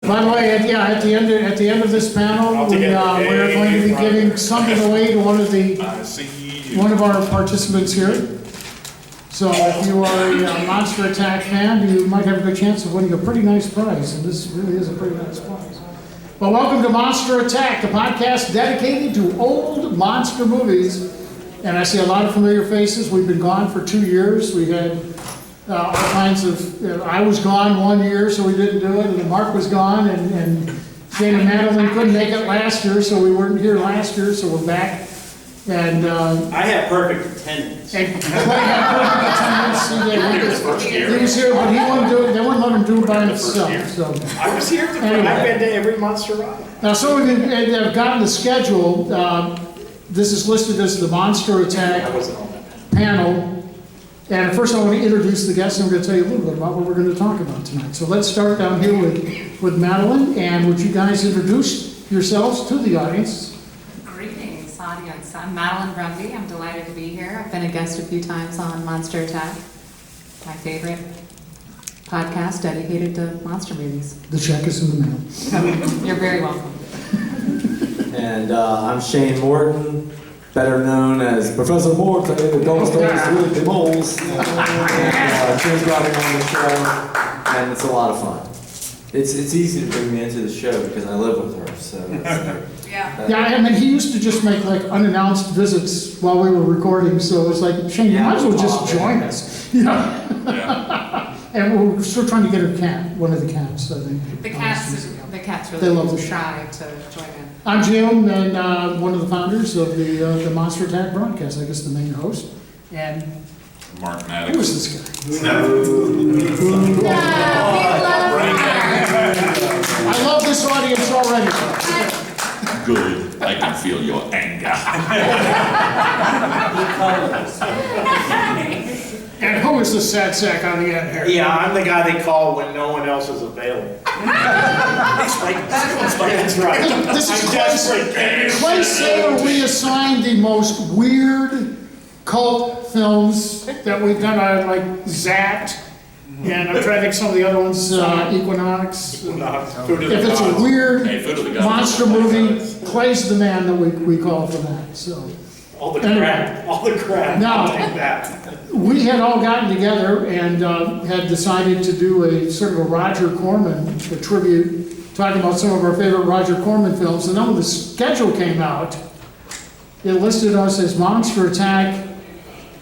By the way, at the end of this panel, we're going to be giving something away to one of our participants here. So if you are a Monster Attack fan, you might have a good chance of winning a pretty nice prize, and this really is a pretty nice prize. Well, welcome to Monster Attack, the podcast dedicated to old monster movies. And I see a lot of familiar faces. We've been gone for 2 years. We had all kinds of, I was gone 1 year, so we didn't do it, and Mark was gone, and Shane and Madeline couldn't make it last year, so we weren't here last year, so we're back. And I had perfect attendance. And Clay had perfect attendance. He was here, but he wouldn't do it. They wouldn't let him do it by himself. So I was here. Anyway. I've been to every Monsterama. Now, some of you have gotten the schedule. This is listed as the Monster Attack panel. And first I want to introduce the guests, and we're going to tell you a little bit about what we're going to talk about tonight. So let's start down here with Madeline, and would you guys introduce yourselves to the audience? Greetings, audience. I'm Madeline Brumby. I'm delighted to be here. I've been a guest a few times on Monster Attack, my favorite podcast dedicated to monster movies. The check is in the mail. You're very welcome. And I'm Shane Morton, better known as Professor Morton in the Ghost Stories with the Moles. Shane's brought me on the show, and it's a lot of fun. It's easy to bring me into the show because I live with her, so Yeah, I mean, he used to just make like unannounced visits while we were recording, so it's like, Shane, you might as well just join us, you know? Yeah. And we're still trying to get her cat, one of the cats, I think. The cats They really love the try to join in. I'm Jim, and one of the founders of the Monster Attack broadcast, I guess the main host. And Mark who Maddox. is this guy? I love this audience already. Good. I can feel your anger. And who is the sad sack on the end here? Yeah, I'm the guy they call when no one else is available. That's right. This is I'm desperate. Clay Saylor reassigned the most weird cult films that we've done. I like Zapped, and I'm trying to think some of the other ones, Equinox. If it's a weird monster movie, Clay's the man that we call for that. So All the crap. Now, I'll take that. we had all gotten together and had decided to do a sort of a Roger Corman, a tribute, talking about some of our favorite Roger Corman films. And then when the schedule came out, it listed us as Monster Attack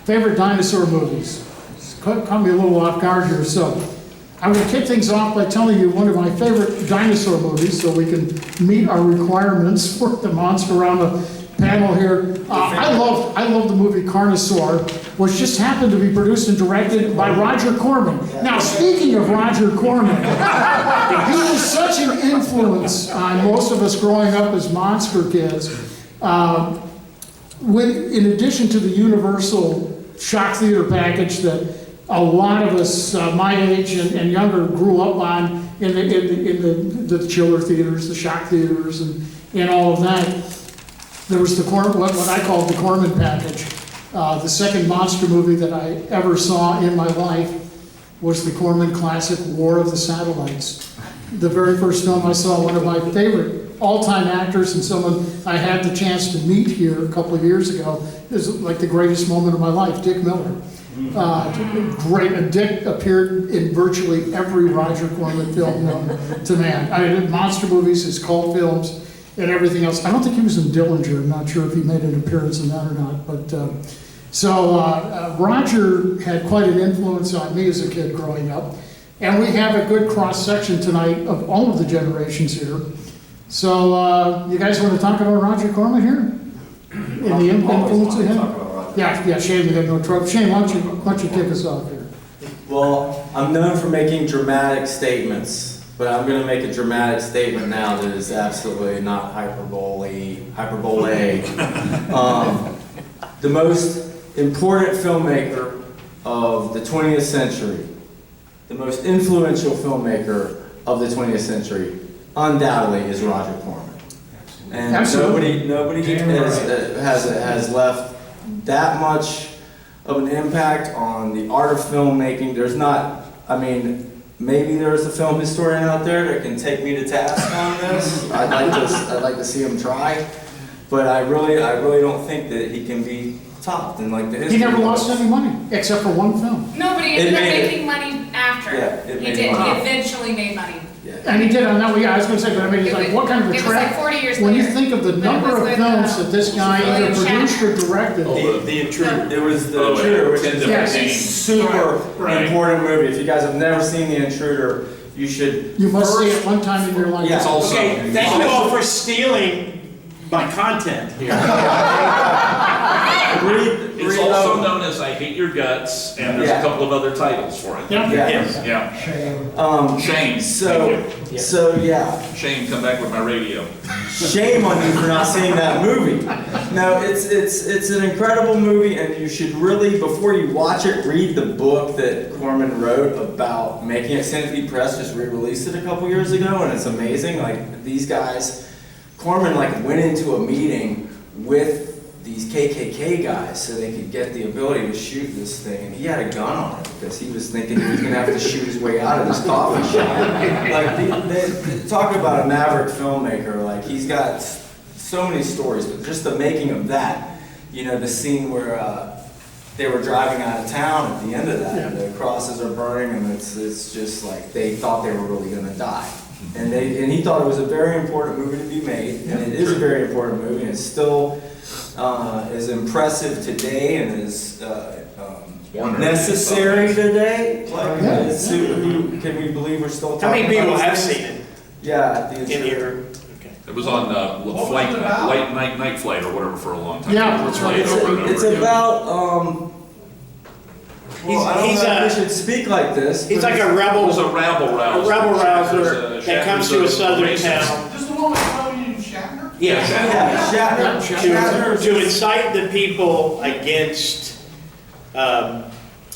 favorite dinosaur movies. It's caught me a little off guard here. So I'm going to kick things off by telling you one of my favorite dinosaur movies so we can meet our requirements for the Monsterama panel here. I love the movie Carnosaur, which just happened to be produced and directed by Roger Corman. Now, speaking of Roger Corman, he was such an influence on most of us growing up as monster kids. In addition to the universal shock theater package that a lot of us my age and younger grew up on in the chiller theaters, the shock theaters, and all of that. There was what I called the Corman package. The second monster movie that I ever saw in my life was the Corman classic War of the Satellites. The very first film I saw, one of my favorite all-time actors and someone I had the chance to meet here a couple of years ago, is like the greatest moment of my life, Dick Miller. Dick appeared in virtually every Roger Corman film known to man. I mean, monster movies, his cult films, and everything else. I don't think he was in Dillinger. I'm not sure if he made an appearance in that or not. But Roger had quite an influence on me as a kid growing up. And we have a good cross-section tonight of all of the generations here. So you guys want to talk about Roger Corman here? And the influence of him? Yeah, Shane, we have no trouble. Shane, why don't you kick us off here? Well, I'm known for making dramatic statements, but I'm going to make a dramatic statement now that is absolutely not hyperbole. The most important filmmaker of the 20th century, the most influential filmmaker of the 20th century, undoubtedly is Roger Corman. And nobody has left that much of an impact on the art of filmmaking. There's not, I mean, maybe there's a film historian out there that can take me to task on this. I'd like to see him try, but I really don't think that he can be topped in like the history. He never lost any money, except for one film. No, but he ended up making money after. Yeah, it He made did, he money. eventually made money. Yeah. And he did, I know, yeah, I was gonna say, but I mean, it's like, what kind of a It was like track? 40 years When you later. think of the But it number was of with, films that this guy either William produced or directed. The Intruder. There was The Oh, yeah. Intruder, which is 10 different Yes. a names. super Right. important movie. If you guys have never seen The Intruder, you should. You must see first- it one time in your life. Yeah. It's also. Okay, thank you all for stealing my content here. It's also known as I Hate Your Guts, and there's Yeah. a couple of other titles for it. Yeah. Yes. Yeah. Shame. So yeah, Shame, come back with my radio. shame on you for not seeing that movie. No, it's an incredible movie, and you should really, before you watch it, read the book that Corman wrote about making it. Sympathy Press just re-released it a couple years ago, and it's amazing. Like these guys, Corman like went into a meeting with these KKK guys so they could get the ability to shoot this thing, and he had a gun on it because he was thinking he was gonna have to shoot his way out of this coffee shop. Like they talk about a maverick filmmaker. Like he's got so many stories, but just the making of that, you know, the scene where they were driving out of town at the end of that, Yeah. the crosses are burning, and it's just like they thought they were really gonna die. And he thought it was a very important movie to be made, and it is a very important movie, and it's still is impressive today and is necessary today. Like, Yeah. can we believe we're still How talking many people about have this? seen it Yeah, the in Intruder. here? Okay. It was on flight, late night flight or whatever for a long time. Yeah, It's that's right. played over and It's over again. about well, I don't He's know if a- we should speak like this. He's but like a It was rebel a rabble rouser. A rebel rouser Shatters that comes to a southern racist. town. Just the one with William Shatner? Yeah. Yeah, Shatner. To incite the people against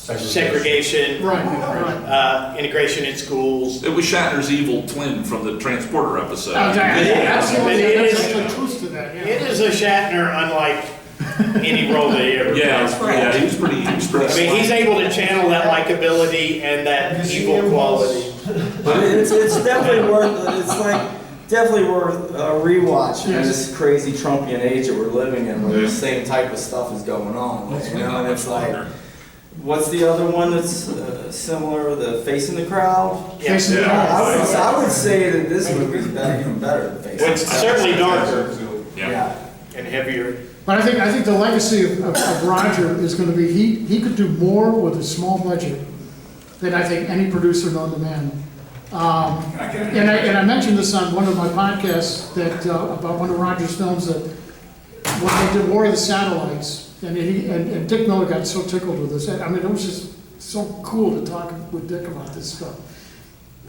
segregation, integration in schools. It was Shatner's evil twin from the Transporter episode. Oh, yeah, absolutely, But it there's is- actually truth to that, It yeah. is a Shatner unlike any role that he ever Yeah, played. yeah, he was pretty I mean, he's sly. able to channel that likability and that evil quality. But it's definitely worth. It's like definitely worth a rewatch in Yes. this crazy Trumpian age that we're living in, where the same type of stuff is going on. You know, and it's like, what's the other one that's similar? The Facing the Crowd. Yeah. Facing the Yeah. I would say that this movie's even better than Facing Well, the it's Crowd. certainly darker Yeah. and heavier. But I think the legacy of Roger is gonna be, he could do more with a small budget than I think any producer known to man. And I mentioned this on one of my podcasts that, about one of Roger's films, that when they did War of the Satellites, and Dick Miller got so tickled with this. I mean, it was just so cool to talk with Dick about this stuff.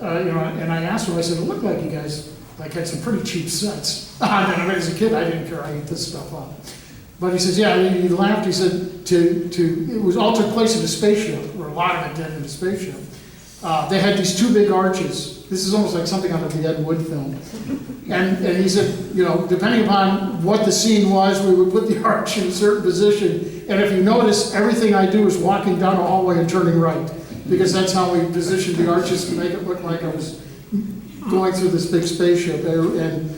You know, and I asked him, I said, it looked like you guys like had some pretty cheap sets. I mean, as a kid, I didn't care, I ate this stuff up. But he says, yeah, he laughed, he said, it was all took place in a spaceship, or a lot of it did in a spaceship. They had these two big arches. This is almost like something out of the Ed Wood film. And he said, you know, depending upon what the scene was, we would put the arch in a certain position. And if you notice, everything I do is walking down a hallway and turning right, because that's how we positioned the arches to make it look like I was going through this big spaceship. And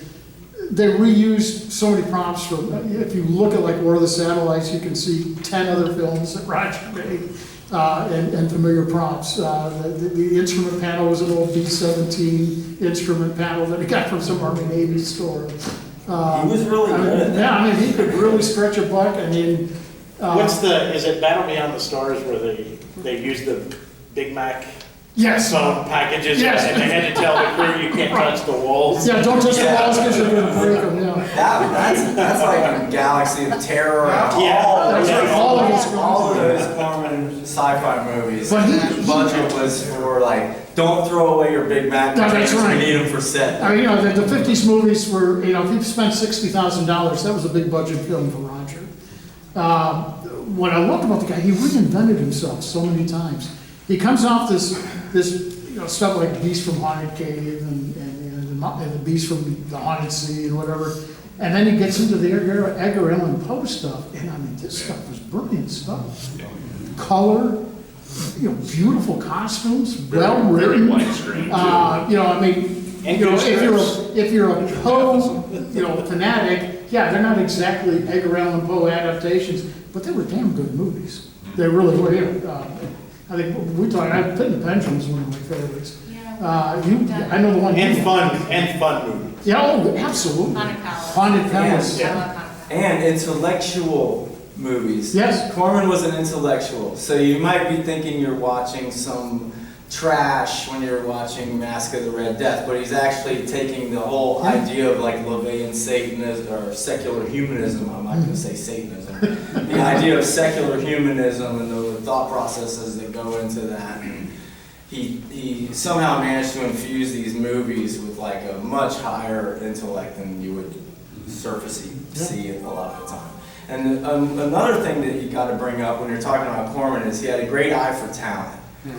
they reused so many props from, if you look at like War of the Satellites, you can see 10 other films that Roger made, and familiar props. The instrument panel was an old B-17 instrument panel that he got from some Army Navy store. He was really good at that. Yeah, I mean, he could really stretch a buck. I mean, Is it Battle Beyond the Stars where they use the Big Mac yes. phone packages Yes. and they had to tell the crew you can't touch the walls? Yeah, don't touch the walls because you're going to break them, yeah. That's like a Galaxy of Terror. Yeah. That's right, all of his all of those Corman sci-fi movies. But the budget was for like, don't throw away your Big Mac. No, that's containers, right. We need them for set. I mean, you know, the 50s movies were, you know, if you spent $60,000, that was a big budget film for Roger. What I loved about the guy, he reinvented himself so many times. He comes off this you know, stuff like Beast from Haunted Cave and the Beast from the Haunted Sea and whatever, and then he gets into the Edgar Allan Poe stuff, and I mean, this stuff was brilliant stuff. Color, beautiful costumes, Very well-written. widescreen, I mean, And you know, good if you're a Poe, fanatic, yeah, they're not exactly Edgar Allan Poe adaptations, but they were damn good movies. They really were. I think Pit and the Pendulum is one of my favorites. I know the one. And fun movies. Yeah, oh, absolutely. Haunted Palace. Haunted Palace. I Yeah. love Haunted Palace. And intellectual movies. Yes. Corman was an intellectual, so you might be thinking you're watching some trash when you're watching Mask of the Red Death, but he's actually taking the whole idea of like LaVeyan Satanism or secular humanism. I'm not going to say Satanism. The idea of secular humanism and the thought processes that go into that. And he somehow managed to infuse these movies with like a much higher intellect than you would surfacey see a lot of the time. And another thing that you got to bring up when you're talking about Corman is he had a great eye for talent.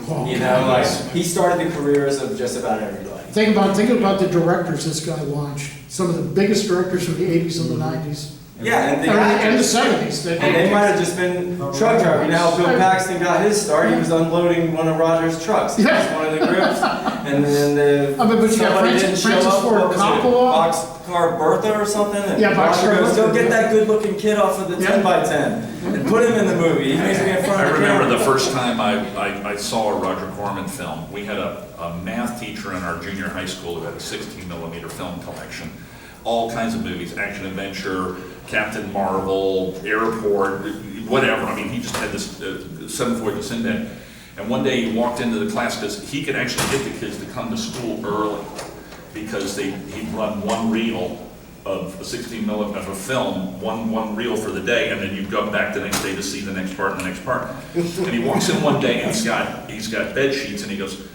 Like he started the careers of just about everybody. Think about the directors this guy launched. Some of the biggest directors from the 80s and the 90s. Yeah, and the And the actors. 70s. And they might have just been truck drivers. You know how Bill Paxton got his start? He was unloading one of Roger's trucks. He was one of the grips. And then I mean, but you got somebody didn't Francis show up. Ford What was it? Coppola. Boxcar Bertha or something? And Yeah, Boxcar Roger goes, Bertha, go get yeah. that good-looking kid off of the 10x10 and put him in the movie. He needs to be in front I of the remember camera. the first time I saw a Roger Corman film. We had a math teacher in our junior high school who had a 16mm film collection. All kinds of movies, action adventure, Captain Marvel, Airport, whatever. I mean, he just had this Seventh Voyage of Sinbad. And one day he walked into the class because he could actually get the kids to come to school early because he'd run one reel of a 16mm of a film, one reel for the day, and then you'd go back the next day to see the next part and the next part. And he walks in one day and he's got bed sheets and he goes,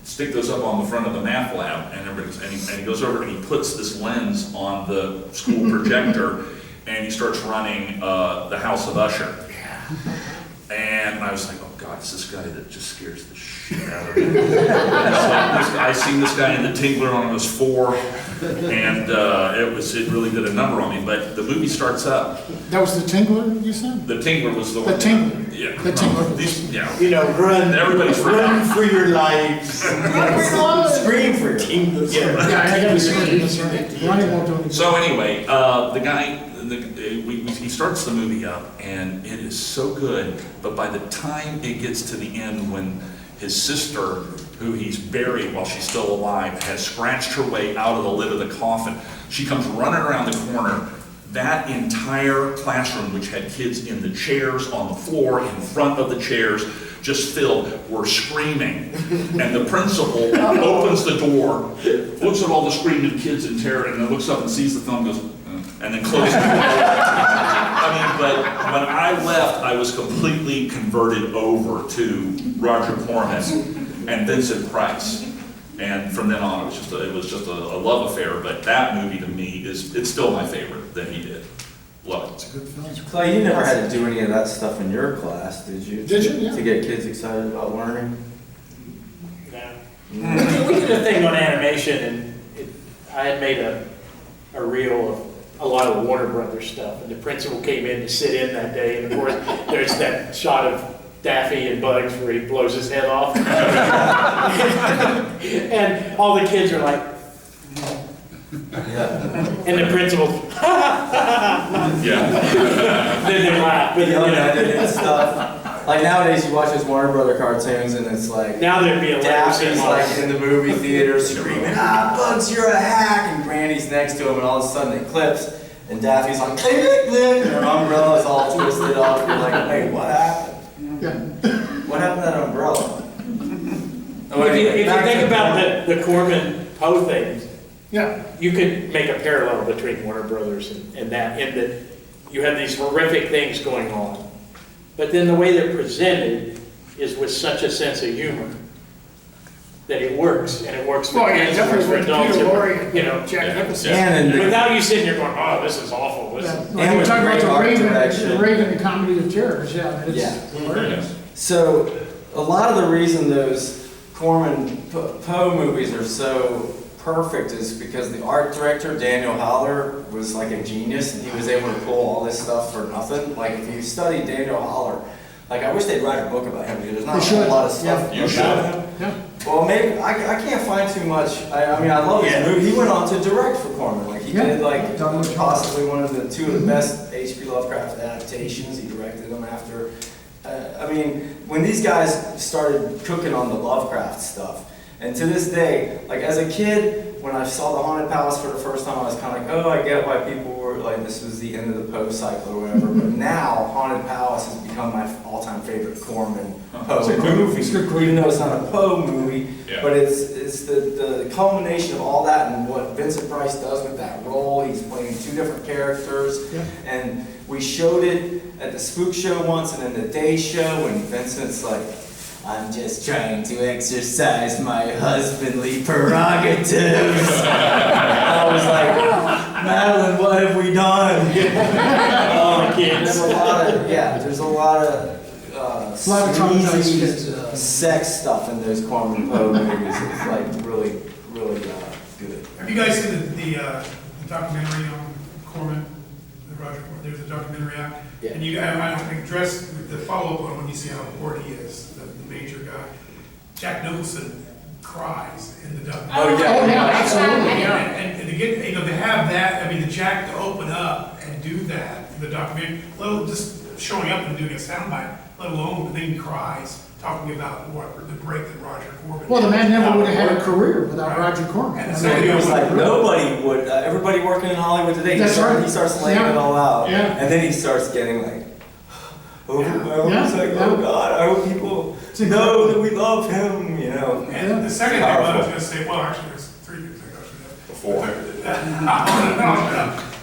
stick those up on the front of the math lab, and he goes over and he puts this lens on the school projector and he starts running the House of Usher. And I was like, oh God, it's this guy that just scares the shit out of me. I seen this guy in The Tingler when I was 4, and it really did a number on me. But the movie starts up. That was the Tingler, you said? The Tingler was the The one. Tingler. Yeah. The Tingler. Yeah. Run. Everybody's run forgotten. for your lives. Scream for your kingdom. Yeah, I got to scream, that's right. Ronnie won't do anything. So anyway, the guy, he starts the movie up, and it is so good, but by the time it gets to the end, when his sister, who he's buried while she's still alive, has scratched her way out of the lid of the coffin, she comes running around the corner. That entire classroom, which had kids in the chairs, on the floor, in front of the chairs, just filled, were screaming. And the principal opens the door, looks at all the screaming kids in terror, and then looks up and sees the film and goes, and then closes the door. I mean, but when I left, I was completely converted over to Roger Corman and Vincent Price. And from then on, it was just a love affair. But that movie to me it's still my favorite that he did. Love it. It's a good film. Clay, you never had to do any of that stuff in your class, did you? Did you? Yeah. To get kids excited about learning? No. We did a thing on animation, and I had made a reel of a lot of Warner Brothers stuff, and the principal came in to sit in that day, and of course, there's that shot of Daffy and Bugs where he blows his head off. And all the kids are like, Yeah. and the principal, Yeah. then they laugh. But, The unedited stuff. Like nowadays you watch those Warner Brother cartoons and it's like now there'd be a Daffy's like in the movie theater screaming, Bugs, you're a hack, and Granny's next to him, and all of a sudden it clips, and Daffy's like, and her umbrella's all twisted up. You're like, wait, what happened? Yeah. What happened to that umbrella? If you think about the Corman Poe things, Yeah. you could make a parallel between Warner Brothers and that, in that you have these horrific things going on. But then the way they're presented is with such a sense of humor that it works, and it works for Well, yeah, kids, it works for definitely adults, Peter it Lorre works, you know. Jack Nicholson. And Without you sitting there going, oh, this is awful, this is. Like you with talk about great the art Raven, direction. the Raven, the Comedy of Terrors, yeah, it's Yeah. hilarious. So, a lot of the reason those Corman Poe movies are so perfect is because the art director, Daniel Haller, was like a genius, and he was able to pull all this stuff for nothing. Like, if you study Daniel Haller, Like, I wish they'd write a book about him, because there's not They a should. whole lot of stuff You about should. him. Yeah. Well, maybe, I can't find too much, I mean, I love his Yeah. movie, he went on to direct for Corman, like, he Yeah. did, like, possibly one of the two of the best H.P. Lovecraft adaptations, he directed them after, I mean, when these guys started cooking on the Lovecraft stuff, and to this day, like, as a kid, when I saw the Haunted Palace for the first time, I was kind of like, oh, I get why people were like, this was the end of the Poe cycle or whatever, but now, Haunted Palace has become my all-time favorite Corman Poe It's a good movie, movie. even though it's not a Poe movie, Yeah. but it's the culmination of all that and what Vincent Price does with that role. He's playing two different characters, Yeah. and we showed it at the Spook Show once and then the Day Show, and Vincent's like, I'm just trying to exercise my husbandly prerogatives. I was like, Madeline, what have we done? There's a lot of A lot of traumatized sleazy, kids. sex stuff in those Corman Poe movies. It's like really good. Have you guys seen the documentary on Corman, the Roger Corman? There's a documentary out. Yeah. And you, I think, address the follow-up on when you see how important he is, the major guy. Jack Nicholson cries in the documentary. Oh, yeah. Oh, yeah, absolutely, yeah. And to get, you know, to have that, I mean, the Jack to open up and do that in the documentary, little just showing up and doing a soundbite, let alone the thing he cries, talking about what the break that Roger Corman. Well, the man never would have had a career without Roger Corman. And I it's mean, like- It was like nobody would, everybody working in Hollywood today, That's right. he starts laying Yeah. it all out. Yeah. And then he starts getting like, overwhelmed. Yeah. He's like, Yeah. oh God, I hope people It's know that we love him, you know. And the second thing I was gonna say, well, actually, there's three things I got to Before.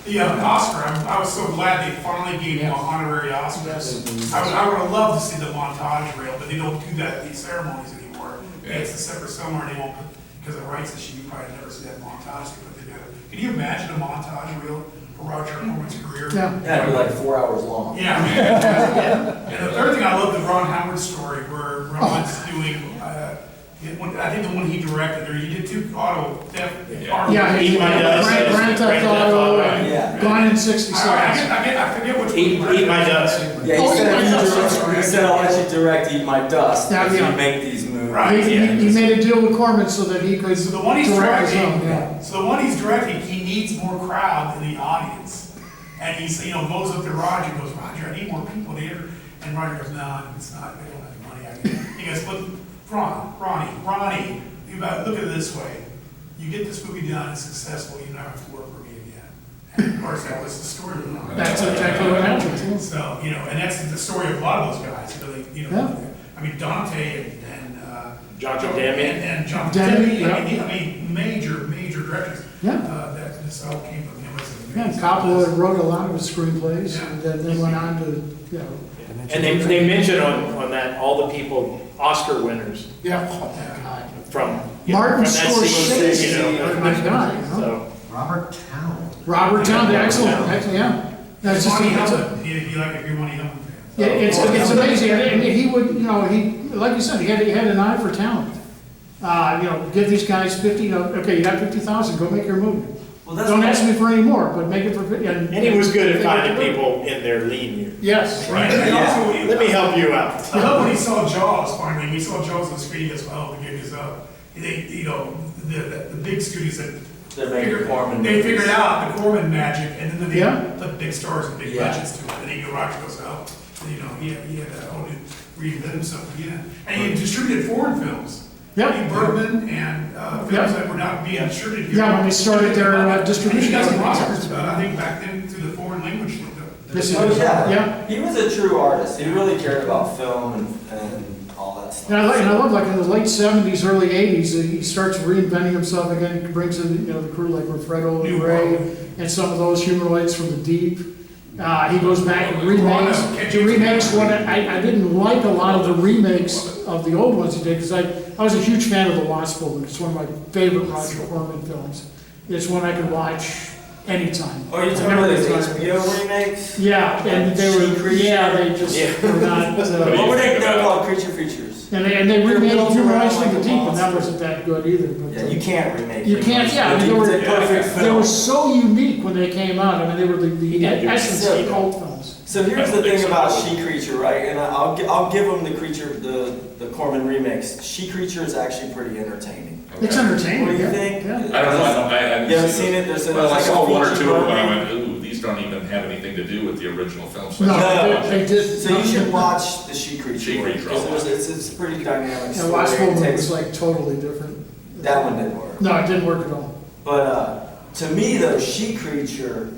The Oscar, I was so glad they finally gave him an honorary Oscar. I would have loved to see the montage reel, but they don't do that at these ceremonies anymore. It's a separate somewhere, and they won't, because the rights issue, you probably never see that montage they put together. Can you imagine a montage reel for Roger Corman's career? Yeah. Yeah, it'd be like 4 hours long. Yeah. And the third thing I love, the Ron Howard story, where Ron's doing, I think the one he directed, or he did two auto theft. Yeah, Eat My Dust. Grand Theft Auto, and Yeah. Gone in 60 Seconds. I forget which one. Eat My Dust. Yeah, Oh, he said, Eat My Dust, he said, I'll let you direct Eat My Dust Yeah, if yeah. you make these movies. Right. He made a deal with Corman so that he could So the one he's direct his directing, own, yeah. so the one he's directing, he needs more crowd in the audience. And he's, you know, goes up to Roger and goes, Roger, I need more people here. And Roger goes, no, it's not, they don't have the money. He goes, but Ronnie, you gotta look at it this way. You get this movie done, it's successful, you never have to work for me again. And of course, that was the story of Ronnie. That's exactly what happened. So, you know, and that's the story of a lot of those guys, you know, Yeah. I mean, Dante and John Demme. and John Demme, Demme, yeah. I mean, major directors. Yeah. That this all came from him. Yeah, Coppola wrote a lot of his screenplays, Yeah. and then they went on to, you know. And they mention on that, all the people, Oscar winners Yeah. Oh, my God. from. Martin from that sequence, you Scorsese, know. my God, you know. So, Robert Town. Robert Town, excellent, yeah. That's just, Money it's a- Hellman, you like if you're Money Hellman fan. yeah, it's amazing, I mean, he would, you know, like you said, he had an eye for talent. You know, give these guys 50, you know, okay, you got 50,000, go make your movie. Well, that's Don't what- ask me for any more, but make it for 50. and he was good at finding people in their lean years. Yes. And also, Let me help you out. I love when he saw Jaws, finally, we saw Jaws on the screen, he goes, oh, the gig is up. They, you know, the big studios that They're making Corman they movies. figured out the Corman magic, and then they Yeah. put big stars and big Yeah. budgets to it, and then Roger goes, oh, you know, he had a whole new reinvent himself again. And he distributed foreign films. Yeah. Lee Bergman and films Yeah. that were not being distributed here. Yeah, when they started their And he distribution. got some Oscars, I think back then through the foreign language. Yes, he Oh, did. yeah. Yeah. He was a true artist. He really cared about film and all that stuff. And I love, like in the late 70s, early 80s, he starts reinventing himself again, he brings in, you know, the crew like Fredo and New Ray, World. and some of those humanoids from the deep. He goes back and Toronto, remakes what, I didn't like a lot of the remakes of the old ones he did, because I was a huge fan of The Lost Woman. It's one of my favorite Roger Corman films. It's one I could watch anytime. Oh, you're talking about those HBO remakes? Yeah, and they were, yeah, they just were not, What were they? They're called Creature Features. and they They're remade built Human around Eyes from like the a Deep, and that monster. wasn't that good either. But, Yeah, you can't remake. You can't, yeah, I mean, It's a perfect they film. were so unique when they came out. I mean, they were the Yeah, essence so of cult films. So here's I the don't think thing so. about She Creature, right? And I'll give them the creature, the Corman remakes. She Creature is actually pretty entertaining. It's entertaining. What do you yeah, think? yeah. I don't know, I haven't You haven't seen seen it. it? There's Well, I like saw a one or feature two of them, and I version. went, ooh, these don't even have anything to do with the original film. So No, No. they did. So you should watch the She Creature. She one, Creature, because I'll watch it's a pretty dynamic The story. last It one takes- was like totally different. That one didn't work. No, it didn't work at all. But to me, though, She Creature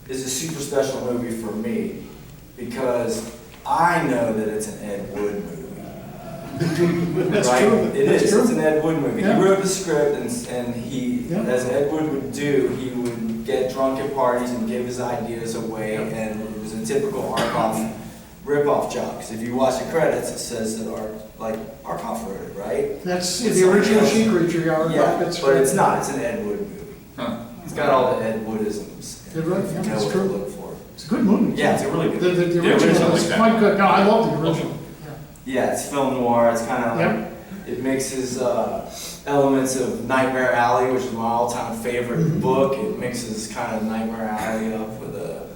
is a super special movie for me because I know that it's an Ed Wood movie. That's Right? true. It That's is. true. It's an Ed Wood movie. Yeah. He wrote the script, and he, Yeah. as Ed Wood would do, he would get drunk at parties and give his ideas away, and it was a typical Arkoff rip-off job. Because if you watch the credits, it says that Arkoff wrote it, right? That's It's the original something She Creature, yeah. Yeah, that's but it's not. It's an Ed Wood movie. Huh. It's got all the Ed Woodisms. You're right, yeah, You know that's what to true. look for. It's a good movie. Yeah, it's a really good. The Yeah, original original was like that. quite good. No, I love the original. Yeah, it's film noir. It's kind of like it mixes elements of Nightmare Alley, which is my all-time favorite book. It mixes kind of Nightmare Alley up with a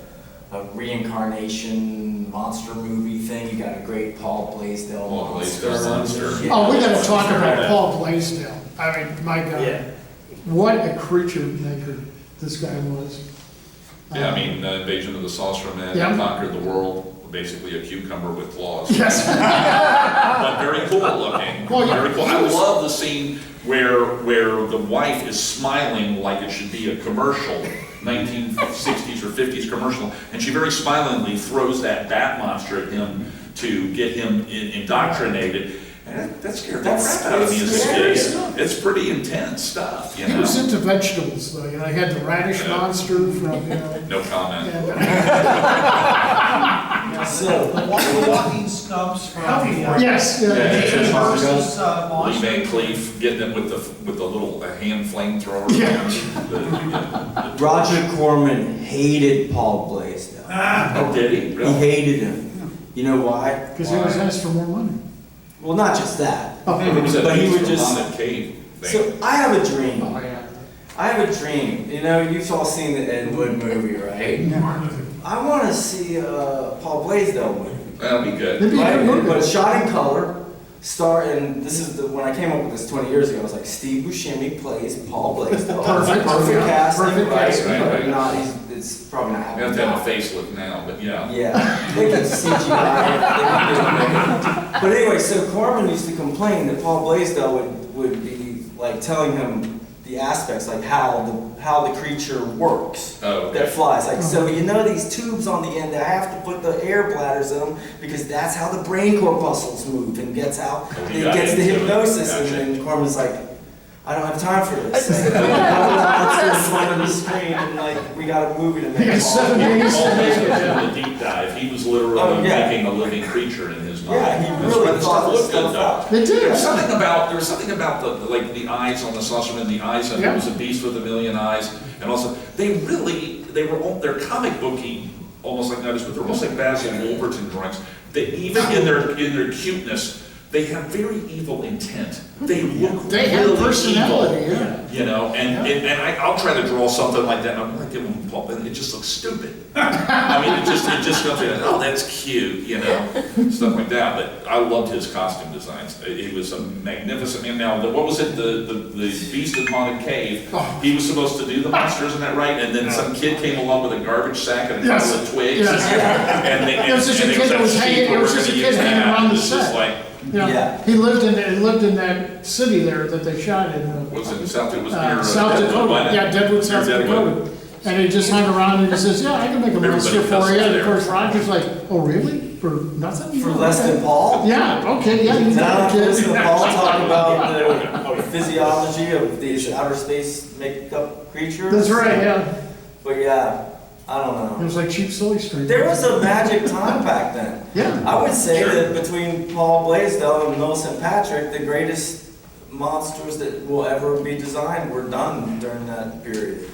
reincarnation monster movie thing. You got a great Paul Blaisdell Paul monster. Blaisdell monster. Yeah. Oh, we gotta talk about Yeah. Paul Blaisdell. I mean, my God. Yeah. What a creature maker this guy was. Yeah, I mean, Invasion of the Saucer Man, Yeah. conquered the world, basically a cucumber with claws. Yes. But very cool looking, Well, yeah, very cool. he I was- love the scene where the wife is smiling like it should be a commercial, 1960s or 50s commercial, and she very smilingly throws that bat monster at him to get him indoctrinated. And that scared the That's crap out of me as a scary kid. stuff. It's pretty intense stuff, you He know? was into vegetables, though. You know, he had the radish Yeah. monster from, No comment. So, The walking stumps from the. yes, Yeah. Alien versus Lee Monster. Van Cleef getting them with the little hand flamethrower. Yeah. Roger Corman hated Paul Blaisdell. Oh, did he? He Really? hated him. You know why? because he always asked for more money. Well, not just that. It was that But he piece would from just- Haunted Cave thing. So I have a dream. Oh, yeah. I have a dream. You know, you've all seen the Ed Wood movie, right? I want to see a Paul Blaisdell movie. That'll be good. It'd be a Right? good movie. But shot in color. And this is when I came up with this 20 years ago. I was like, Steve Buscemi plays Paul Blaisdell. Perfect. Perfect Yeah. casting, Perfect right? casting. Right, right. Not, it's probably not You happening. have to have a facelift now, but yeah. Yeah, they can CGI it, they can do it. But anyway, so Corman used to complain that Paul Blaisdell would be like telling him the aspects, like how the creature works. Oh, That okay. flies. Like, so you know these tubes on the end, I have to put the air bladders in them because that's how the brain corpuscles move and gets how Oh, you it got gets the into it. hypnosis. Gotcha. And then Corman's like, I don't have time for this. Let's do in front of the screen and like, we got a movie to make. Yeah, Paul. 70s. Paul was in the deep dive. He was literally Oh, yeah. making a living creature in his mind. Yeah, he That's really why the thought stuff this looked good, stuff though. out. They did. There was something about the eyes on the saucerman, the eyes, and Yeah. it was a beast with a million eyes, and also they were all, they're comic booky, almost like notice, but they're almost like Basil Wolverton drawings. They even in their cuteness, they have very evil intent. They look They have really personality, evil, yeah. you know. And I'll try to draw something like that. And I'm like, give them Paul, and it just looks stupid. I mean, it just comes in. Oh, that's cute, you know, stuff like that. But I loved his costume designs. It was a magnificent man. Now, what was it? The Beast in Haunted Cave. Oh. He was supposed to do the monsters, isn't that right? And then some kid came along with a garbage sack and a Yes. couple of twigs. Yes. And they, It was just a and kid that was hanging- it was just a kid hanging around the It was just set. like, Yeah. He lived in that city there that they shot in. was it South? It was near South Deadwood, Dakota. wasn't it? Yeah, Deadwood, South Near Deadwood. Dakota. And he just hung around and he says, yeah, I can make a monster Everybody for you. And cusses of course, there. Roger's like, oh, really? For nothing? For less than Paul? Yeah, okay, yeah, you Now, got it, listen to kid. Paul talk about the physiology of these outer space make-up creatures. That's right, yeah. But yeah, I don't It know. was like cheap silly string. There was a magic time back then. Yeah. I would say Sure. that between Paul Blaisdell and Millicent Patrick, the greatest monsters that will ever be designed were done during that period.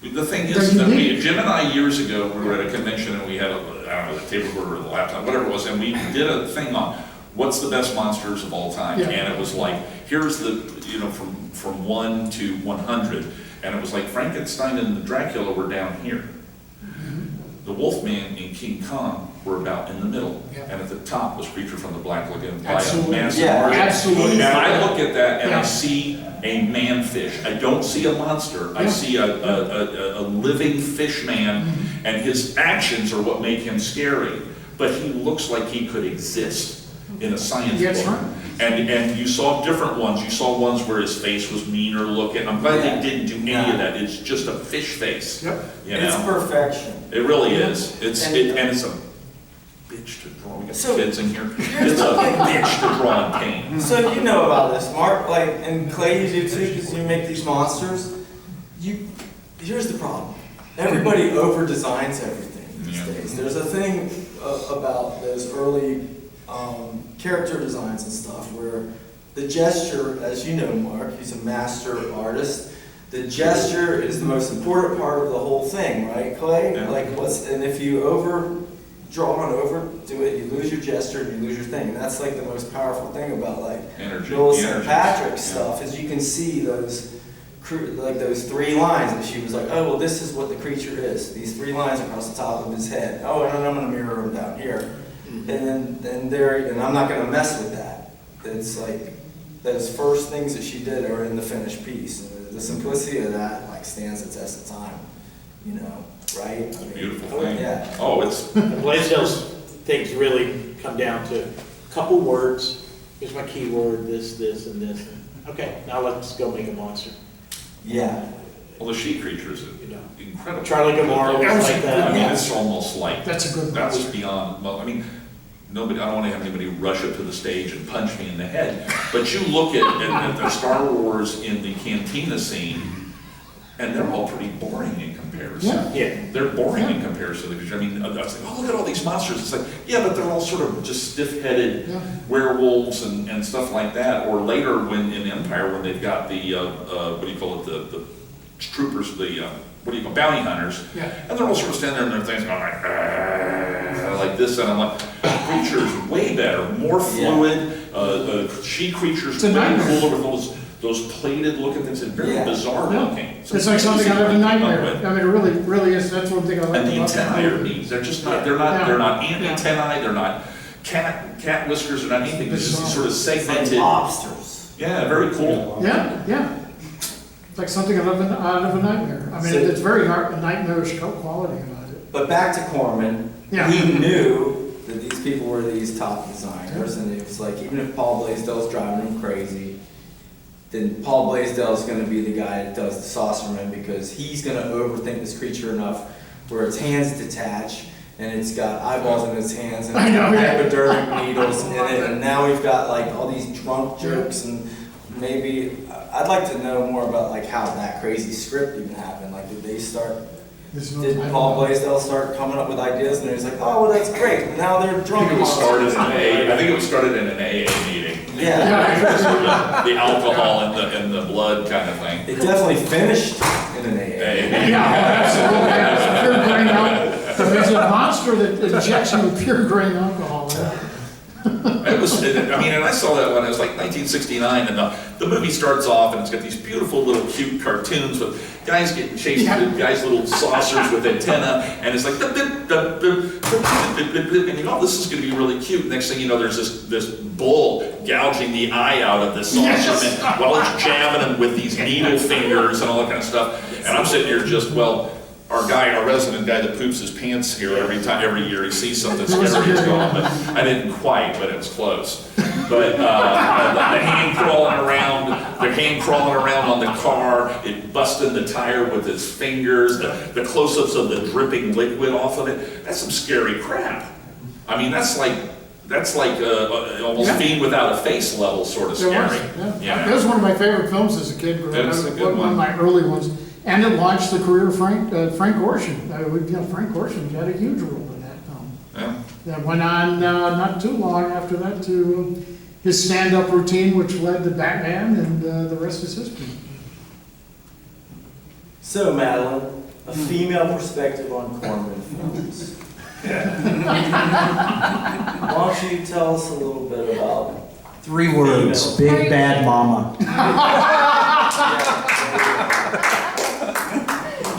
The thing They're is that unique. Jim and I years ago, we were at a convention and we had a, I don't know, the tape recorder or the laptop, whatever it was, and we did a thing on what's the best monsters of all time. Yeah. And it was like, here's the, you know, from 1 to 100. And it was like Frankenstein and the Dracula were down here. The Wolfman and King Kong were about in the middle. Yeah. And at the top was Creature from the Black Lagoon by a Absolutely. massive Yeah, margin. absolutely. And I look at that and Yeah. I see a man-fish. I don't see a monster. I Yeah. see a living fish man, and his actions are what make him scary. But he looks like he could exist in a science That's book. right. And you saw different ones. You saw ones where his face was meaner looking. I'm glad Yeah. they didn't do any of that. It's just a fish face. Yep. You It's know? perfection. It really is. And it's a bitch to draw. We got So- kids in here. It's a bitch to draw in paint. So you know about this, Mark, like, and Clay, you do too, because you make these monsters. Here's the problem. Everybody over-designs everything these Yeah. days. There's a thing about those early character designs and stuff where the gesture, as you know, Mark, he's a master artist. The gesture is the most important part of the whole thing, right, Clay? Yeah. Like, and if you overdraw and overdo it, you lose your gesture and you lose your thing. And that's like the most powerful thing about like Energy. Bill The St. energy. Patrick's Yeah. stuff is you can see those those 3 lines that she was like, oh, well, this is what the creature is. These 3 lines across the top of his head. Oh, and I'm going to mirror them down here. And and I'm not going to mess with that. It's like those first things that she did are in the finished piece. And the simplicity of that like stands the test of time, you know, right? I mean, Beautiful thing. Yeah. Oh, it's, Blaisdell's things really come down to a couple words. Here's my keyword, this, and this. Okay, now let's go make a monster. Yeah. well, the she creature is You know. incredible. Charlie Gamora was like I that. mean, it's almost like, That's a good that was monster. beyond, well, I mean, nobody, I don't want to have anybody rush up to the stage and punch me in the head. But you look at the Star Wars in the cantina scene, and they're all pretty boring in comparison. Yeah. Yeah. They're boring in comparison to the creature. I mean, I was like, oh, look at all these monsters. It's like, yeah, but they're all sort of just stiff-headed Yeah. werewolves and stuff like that. Or later when in Empire, when they've got the, what do you call it, the troopers, what do you call, bounty hunters. Yeah. And they're all sort of standing there and their things going like this, and I'm like, the creature's way better, more fluid. The she creature's It's a way nightmare. cooler with those plated looking things. It's very Yeah. bizarre Yeah. looking. It's like something out of a nightmare. I mean, it really is. That's one thing I like And the about antennae are movie. neat. They're just not, Yeah. they're not Yeah. antennae, they're not cat whiskers, they're not anything. It's just these sort of It's like segmented. lobsters. Yeah, very cool. Yeah, yeah. It's like something out of a nightmare. I mean, So- it's very nightmarish quality about it. But back to Corman, Yeah. he knew that these people were these top designers, and it was like, even if Paul Blaisdell's driving him crazy, then Paul Blaisdell's gonna be the guy that does the Saucerman, because he's gonna overthink this creature enough where its hands detach, and it's got eyeballs in its hands, and I know, yeah. hypodermic needles in it, and now we've got like all these drunk jokes, and maybe, I'd like to know more about like how that crazy script even happened, like did they start There's no- did I don't Paul know. Blaisdell start coming up with ideas, and he's like, "Oh, well, that's great. And now they're I drunk." think it was started in I think it was started in an AA meeting. Yeah, The alcohol and the blood kind of thing. it definitely finished in an AA. Yeah, absolutely. Yeah. Pure grain alcohol. There's a monster that injects you with pure grain alcohol. It was, I mean, and I saw that when it was like 1969, and the movie starts off, and it's got these beautiful little cute cartoons with guys getting chased with guys' little saucers with antenna, and it's like, and you know, this is going to be really cute. Next thing you know, there's this bull gouging the eye out of this saucerman while it's jamming him with these needle fingers and all that kind of stuff. And I'm sitting here just, well, our resident guy that poops his pants here every year he sees something scary, he's going, but I didn't quite, but it was close. But the hand crawling around on the car, it busting the tire with his fingers, the close-ups of the dripping liquid off of it, that's some scary crap. I mean, that's like almost Yeah. Fiend Without a Face level sort of There was, scary. yeah. That was one of my favorite films as a kid. That's a good One of my early ones. And it launched the career of Frank Gorshin. Frank Gorshin had a huge role in that film. Yeah. That went on not too long after that to his stand-up routine, which led to Batman, and the rest is history. So, Madeline, a female perspective on Corman films. Why don't you tell us a little bit about 3 words, Big Bad Mama.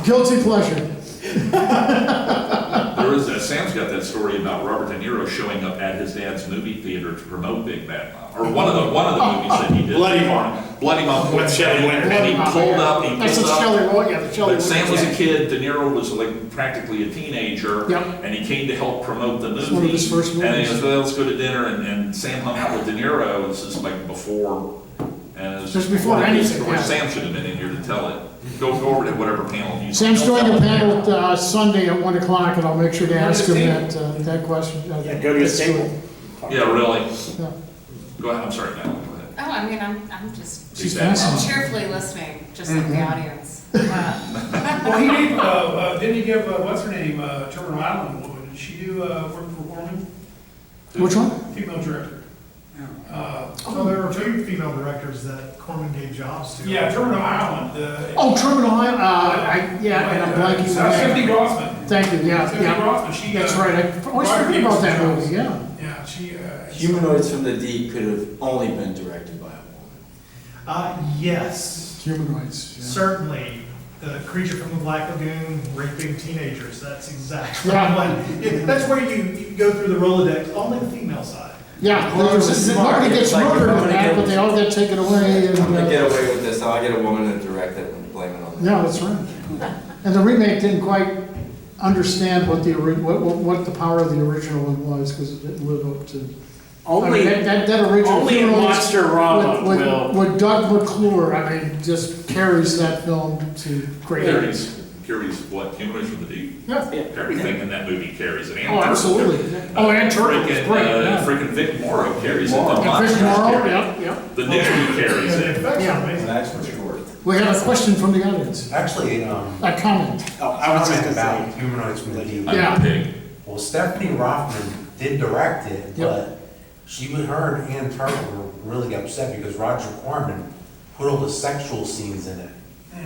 Guilty pleasure. There there is that, Sam's got that story about Robert De Niro showing up at his dad's movie theater to promote Big Bad Mama, or one of the movies that he did. Bloody Mama. Bloody Mama With Shelley Winters. And he pulled up, That's the Shelley, yeah, the Shelley. but Sam was Winters. a kid, De Niro was like practically a teenager, Yep. and he came to help promote the movie. It's one of his first And he movies. goes, well, let's go to dinner, and Sam hung out with De Niro, this is like before, and it was Just before one of these anything, stories. yeah. Sam should have been in here to tell it. Go over to whatever panel he's. Sam's doing a panel Sunday at 1 o'clock, and I'll make sure to ask him that question. Yeah, go to his table. Yeah, really. Yeah. Go ahead, I'm sorry, Madeline, go ahead. Oh, I mean, I'm just She's Big Bad Mama. fascinating. cheerfully listening, just like the audience. Well, he gave, didn't he give, what's her name, Turner Island woman, did she do, work for Corman? Which one? Female director. Well, there were two female directors that Corman gave jobs to. Yeah, Terminal Island, Oh, Terminal Island, yeah, and I'm blanking. on That's that. Tiffany Grossman. Thank you, yeah, Tiffany yeah. Grossman, she. That's right, I always forget about that movie, yeah. Yeah, she, Humanoids from the Deep could have only been directed by a woman. Yes, Humanoids. yeah. certainly. The Creature from the Black Lagoon raping teenagers, that's exactly Yeah. that's where you go through the Rolodex, only the female side. Yeah, Well, there's, it's smart. nobody gets It's like, murdered if I'm in gonna that, get- but they all get taken away and. I'm gonna get away with this, I'll get a woman to direct it and blame it on them. Yeah, that's right. And the remake didn't quite understand what the power of the original one was, because it didn't live up to. Only, That original. only in Humanoids Monsterama with- will. With Doug McClure, I mean, just carries that film to great heights. Carries what, Humanoids from the Deep? Yeah. Everything in that movie carries it. And Oh, absolutely. Oh, and Turtle was great, yeah. Freaking Vic Morrow carries it. The And Fish Monsters Morrow, carry it. yep, yep. The new carries The it. effects Yeah. are amazing. That's for sure. We have a question from the audience, Actually, a comment. Oh, I was just comment gonna about say. humanoids from the deep. I'm Yeah. a pig. Well, Stephanie Rothman did direct it, Yep. but her and Ann Turner were really upset because Roger Corman put all the sexual scenes in it.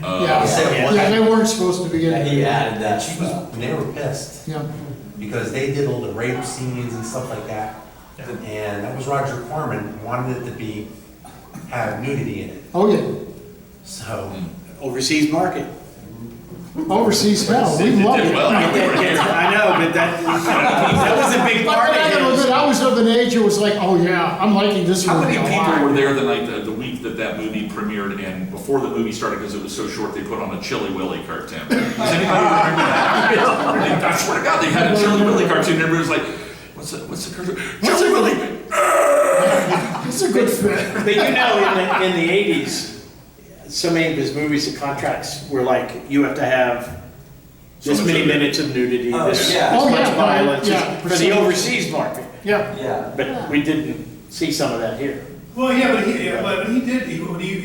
Yeah, said what? yeah, they weren't supposed to be in Yeah, he it. added And that she was, stuff. and they were pissed Yeah, because they did all the rape scenes and stuff like that. And that was Roger Corman wanted it to have nudity in it. oh, yeah. So, Overseas market. Overseas hell, we love it. Well, I know, but that was a big But part I gotta of admit, it. I was of an age, it was like, oh yeah, I'm liking this how movie many a people lot. were there the night, the week that movie premiered, and before the movie started, because it was so short, they put on a Chilly Willy cartoon? Does anybody remember that? I swear to God, they had a Chilly Willy cartoon, and everybody was like, what's the cartoon? Chilly Willy! It's a good fit. But you know, in the 80s, so many of his movies and contracts were like, you have to have this So much many of it. minutes of nudity, Oh, this yeah. Oh, much yeah, violence, yeah, for the overseas market. Yeah, Yeah. But we didn't see some of that here. well, yeah, but he did, when he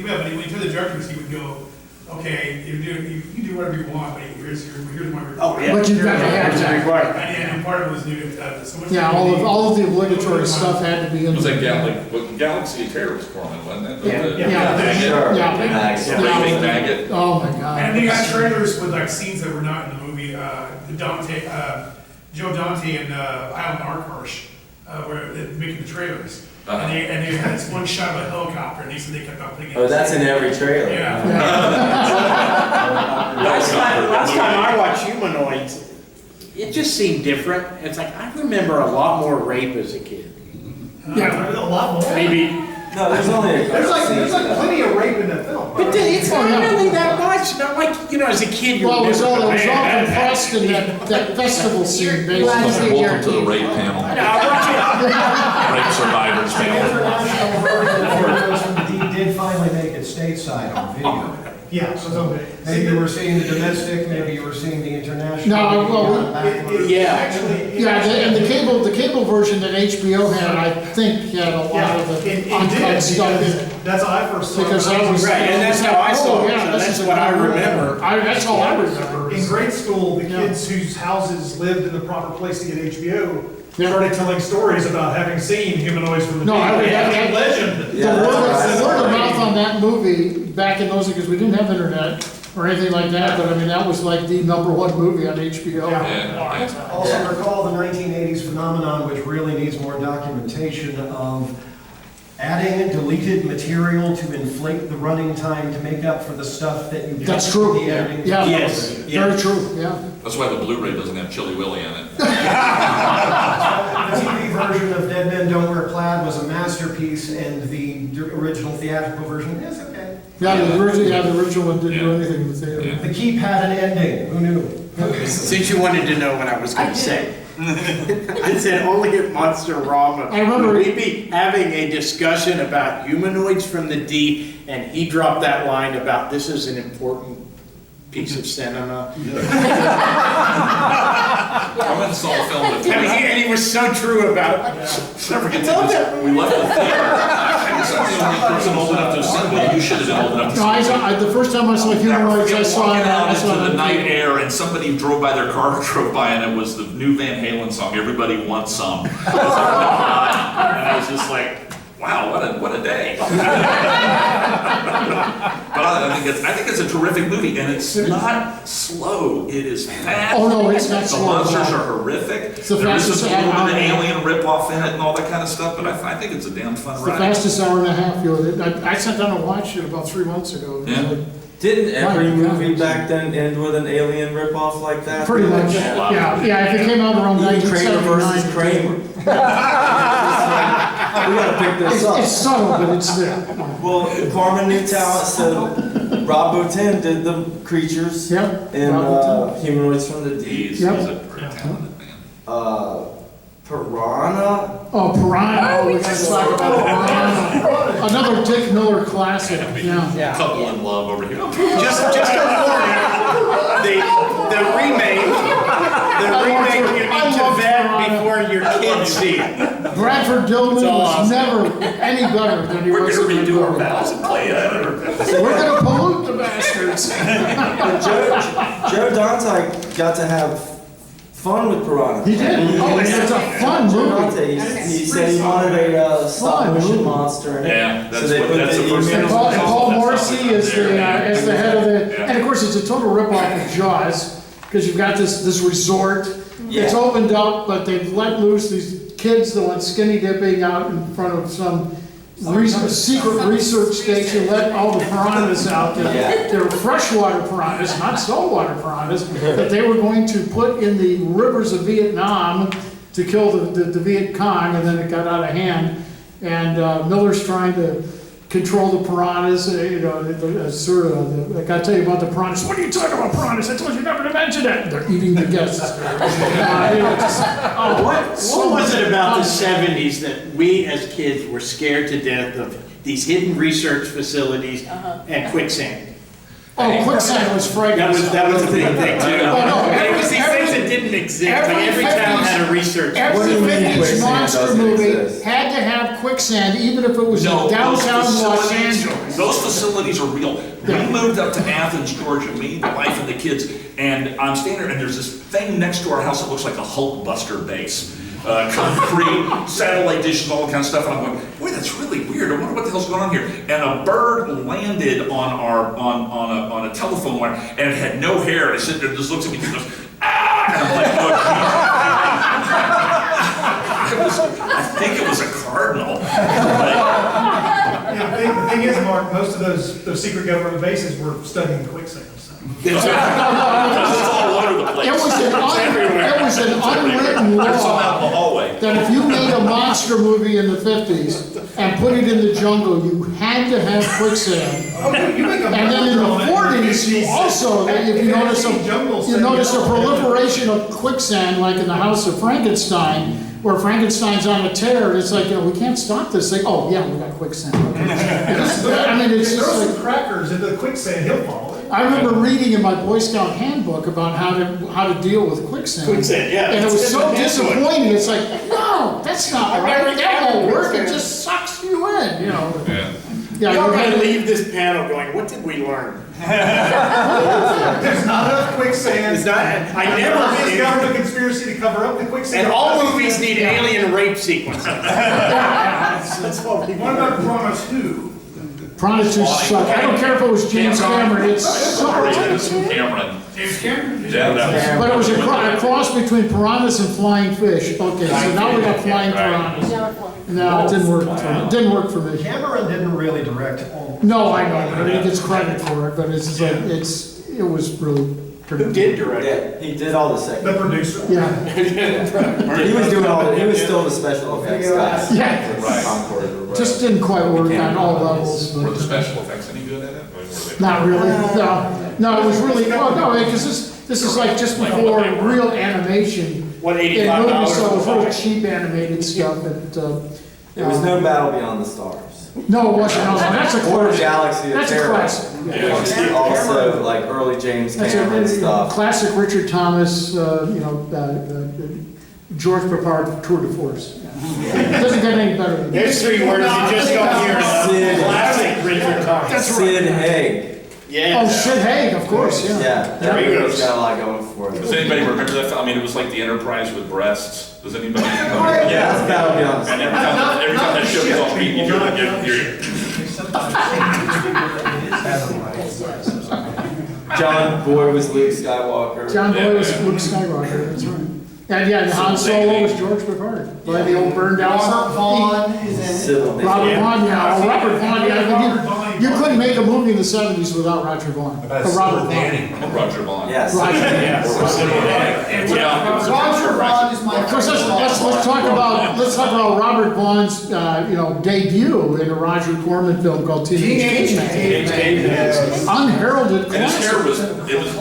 took the directors, he would go, okay, you can do whatever you want, but here's my. Oh, yeah. But you've got to have It's a that. requirement. And part of it was new, so much. yeah, all of the obligatory stuff had to be in Was that there. Galaxy of Terror was Corman, wasn't it? Yeah. Yeah. Sure. Yeah. Maggot. The Raving Maggot. Oh my And God. they got trailers with like scenes that were not in the movie, Joe Dante and Alan Arkarsh, were making the trailers. And they had this one shot of a helicopter, and they said they kept on putting it. Oh, that's in every trailer. Yeah. Last time I watched Humanoids, it just seemed different. It's like, I remember a lot more rape as a kid. Yeah, a lot more. Maybe, No, there's only a There's couple like scenes. plenty of rape in that film. but it's not really that much. Not like, as a kid, you Well, it was all remember, man, compressed in that festival scene, basically. Welcome to the rape panel, I watch rape survivors The panel. international version of Heroes from the Deep did finally make it stateside on video. Yeah, so Maybe you were seeing the domestic, maybe you were seeing the international. No, maybe you well, got it backwards. Yeah. Actually. Yeah, and the cable version that HBO had, I think, had a lot Yeah, of the it uncut did, stuff in because it. that's how I first saw it. Because I was. Right, and that's how I saw it, Oh, yeah, so this that's is a what I good movie. remember. That's all I remember. In grade school, the Yeah. kids whose houses lived in the proper place to get HBO Yeah. started telling stories about having seen humanoids from the No, deep. I- Became legend. The Yeah, word that's the word of right. mouth on that movie back in those days, because we didn't have internet or anything like that, but I mean, that was like the #1 movie on HBO. Yeah. Also Yeah. recall the 1980s phenomenon, which really needs more documentation of adding deleted material to inflate the running time to make up for the stuff that you That's cut true. in the editing. Yeah, Yes. very true, yeah. That's why the Blu-ray doesn't have Chili Willy in it. The TV version of Dead Men Don't Wear Plaid was a masterpiece, and the original theatrical version is okay. Yeah, the original one didn't do anything in the theater. Yeah. The Keep had an ending, who knew? Since you wanted to know what I was gonna say. I said only at Monsterama I remember- would we be having a discussion about humanoids from the deep, and he dropped that line about this is an important piece of cinema. I went and saw the film with And he was so true about it. Never forget that. We left the theater. I was the only person old enough to have seen it. You should have been old enough to No, see it. the first time I saw humanoids, I saw walking it. out I saw into it the on night TV. air, and somebody drove by their car, drove by, and it was the new Van Halen song, "Everybody Wants Some." And I was just like, wow, what a day. But I think it's a terrific movie, and it's not slow. It is fast. Oh, no, it's not The slow. monsters are horrific. It's the There is fastest a little bit of hour. alien ripoff in it and all that kind of stuff, but I think it's a damn fun It's the ride. fastest hour and a half. I sat down and watched it about 3 months ago. It was Yeah. like, Didn't every My movie God. back then end with an alien ripoff like that? pretty much, yeah, if it came out around Even Kramer 1979. versus Kramer. We gotta pick this up. It's subtle, but it's there. Well, Carmen New Talent, so Rob Bottin did the creatures Yep. in Rob Bottin. Humanoids from the Deep. He's Yep. a pretty talented man. Piranha. Oh, Piranha, oh, we gotta talk about Piranha. Another Dick Miller classic, yeah. Couple in love over here. Just a warning, the remake you need to vet before your kids see it. Bradford Dillman It's was awesome. never any better than he We're was gonna in the redo our movie. vows and play it. We're gonna pollute the bastards. Joe Dante got to have fun with Piranha. He did, oh, and it's a fun Joe movie. Dante, he said he wanted a stop motion monster in it. Yeah, So that's they what, put that's the first thing. And Paul Morrissey is the head of it, Yeah. and of course, it's a total ripoff of Jaws, because you've got this resort, it's Yeah. opened up, but they've let loose these kids that went skinny dipping out in front of some secret research station, let all the piranhas out, they're freshwater piranhas, not saltwater piranhas, that they were going to put in the rivers of Vietnam to kill the Viet Cong, and then it got out of hand. And Miller's trying to control the piranhas, I gotta tell you about the piranhas. What are you talking about piranhas? I told you never to mention that. They're eating the guests. What was it about the 70s that we as kids were scared to death of these hidden research facilities and quicksand? Oh, quicksand was frightening. That was a big thing too. Oh, no, And it was these things that didn't exist. Like every town had a research. Every What do you mean 50s quicksand monster doesn't movie exist? had to have quicksand, even if it was in No, downtown Los facilities- Angeles. Those facilities are real. We moved up to Athens, Georgia, me, the wife, and the kids, and I'm standing there, and there's this thing next to our house that looks like a Hulkbuster base. Concrete, satellite dishes, all that kind of stuff, and I'm going, boy, that's really weird. I wonder what the hell's going on here. And a bird landed on a telephone wire, and it had no hair. And it sit there, and just looks at me, and goes, ah! And I'm like, oh, I think it was a cardinal. Yeah, the thing is, Mark, most of those secret government bases were studying quicksand. So. It's all over the place. It was an unwritten There's some out in the law hallway. that if you made a monster movie in the 50s and put it in the jungle, you had to have quicksand. Oh, you make a And then in the monster on it. 40s, you also, if you notice a proliferation of quicksand, like in the House of Frankenstein, where Frankenstein's on a tear, it's like, we can't stop this thing. Oh, yeah, we got quicksand. Okay. I mean, it's Throw just some like, crackers into the quicksand, he'll fall. I remember reading in my Boy Scout handbook about how to deal with quicksand. Quicksand, yeah. And it was so That's what- disappointing. It's like, no, that's not right. That won't work. It just sucks you in, you know. Yeah. Yeah, You're you going to had- leave this panel going, what did we learn? There's not enough quicksand. It's not, I This never, government conspiracy to cover up the quicksand. and all movies need alien rape sequences. That's what we What about Piranha 2? Piranha 2 sucked. I don't care if it was James Cameron, it sucked. Cameron. James Cameron? Yeah, But it was a cross between piranhas and flying fish. Okay, so now we got flying Right. piranhas. No, it didn't work. It didn't work for me. Cameron didn't really direct all. No, I know, but he gets credit for it, but it's just like, it was really pretty. Who did direct it? Yeah, he did all the second. The producer. Yeah, He was doing all, he was still the special effects guy. yeah, Right. Concord or whatever. just didn't quite work on all levels. Were the but- special effects any good at it? Or were they- Not really, no, it was really, no, because this is like just before real animation. What, In $85 movies, so it was for real five? cheap animated stuff, and, There was no Battle Beyond the Stars. no, it wasn't, no, that's a Or classic. Galaxy of That's a Terror. classic. Yeah. Also, like early James That's Cameron a stuff. classic Richard Thomas, George Papard tour de force. Doesn't get any better than that. There's three words you just don't hear enough. Sid. Classic Richard Thomas. Sid Haig. Yeah. Oh, Sid Haig, of course, yeah. Yeah, that movie's got a lot going for Does it. anybody remember that film? I mean, it was like the Enterprise with breasts. Does anybody? Yeah, that's Battle Beyond the And Stars. every time that show is on beat, John Boy was Luke Skywalker. John Boy was Luke Skywalker, that's right. And yeah, Han Solo was George Papard, by the old burned out. Robert Vaughn is in it. Civil Robert Vaughn, yeah, oh, Robert Vaughn, yeah, Robert Vaughn. you couldn't make a movie in the 70s without Roger Vaughn. About Or Robert Vaughn. Danny. Roger Vaughn. Yes. Roger. Roger Vaughn is my. Of course, let's talk about Robert Vaughn's, debut in a Roger Corman film called Teenage Caveman. Unheralded And his hair classic. was, it was.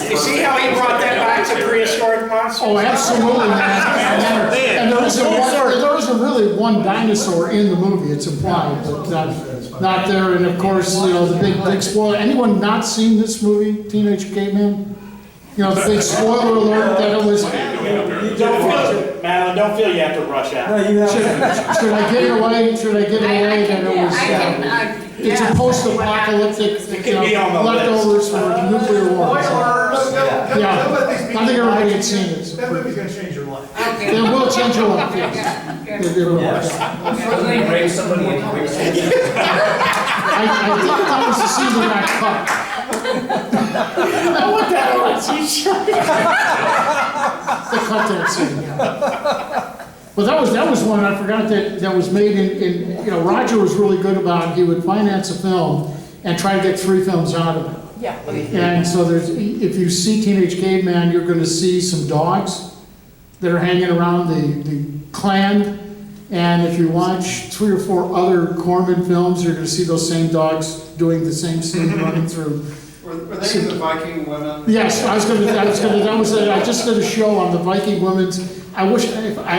You see how he brought that back to prehistoric monsters? Oh, absolutely, man. And there isn't really one dinosaur in the movie, it's implied, but not there. And of course, the big spoiler, anyone not seen this movie, Teenage Caveman? The big spoiler alert that it was, You Don't don't feel, Madeline, don't feel you have to rush out. No, you have. should I give it away that it was, it's a post-apocalyptic, It could be on the leftovers from nuclear war. Spoiler. Yeah, I think everybody had seen it. That movie's gonna change your life. It will change your life, yes. It will, Yes. yeah. Bring somebody in quick. I think that was the scene that got cut. I want that on a t-shirt. They cut that scene, yeah. Well, that was one I forgot that was made in, Roger was really good about, he would finance a film and try to get 3 films out of it. Yeah. And so if you see Teenage Caveman, you're gonna see some dogs that are hanging around the clan. And if you watch 3 or 4 other Corman films, you're gonna see those same dogs doing the same scene running through. Were they the Viking women? Yes, I just did a show on the Viking women's, I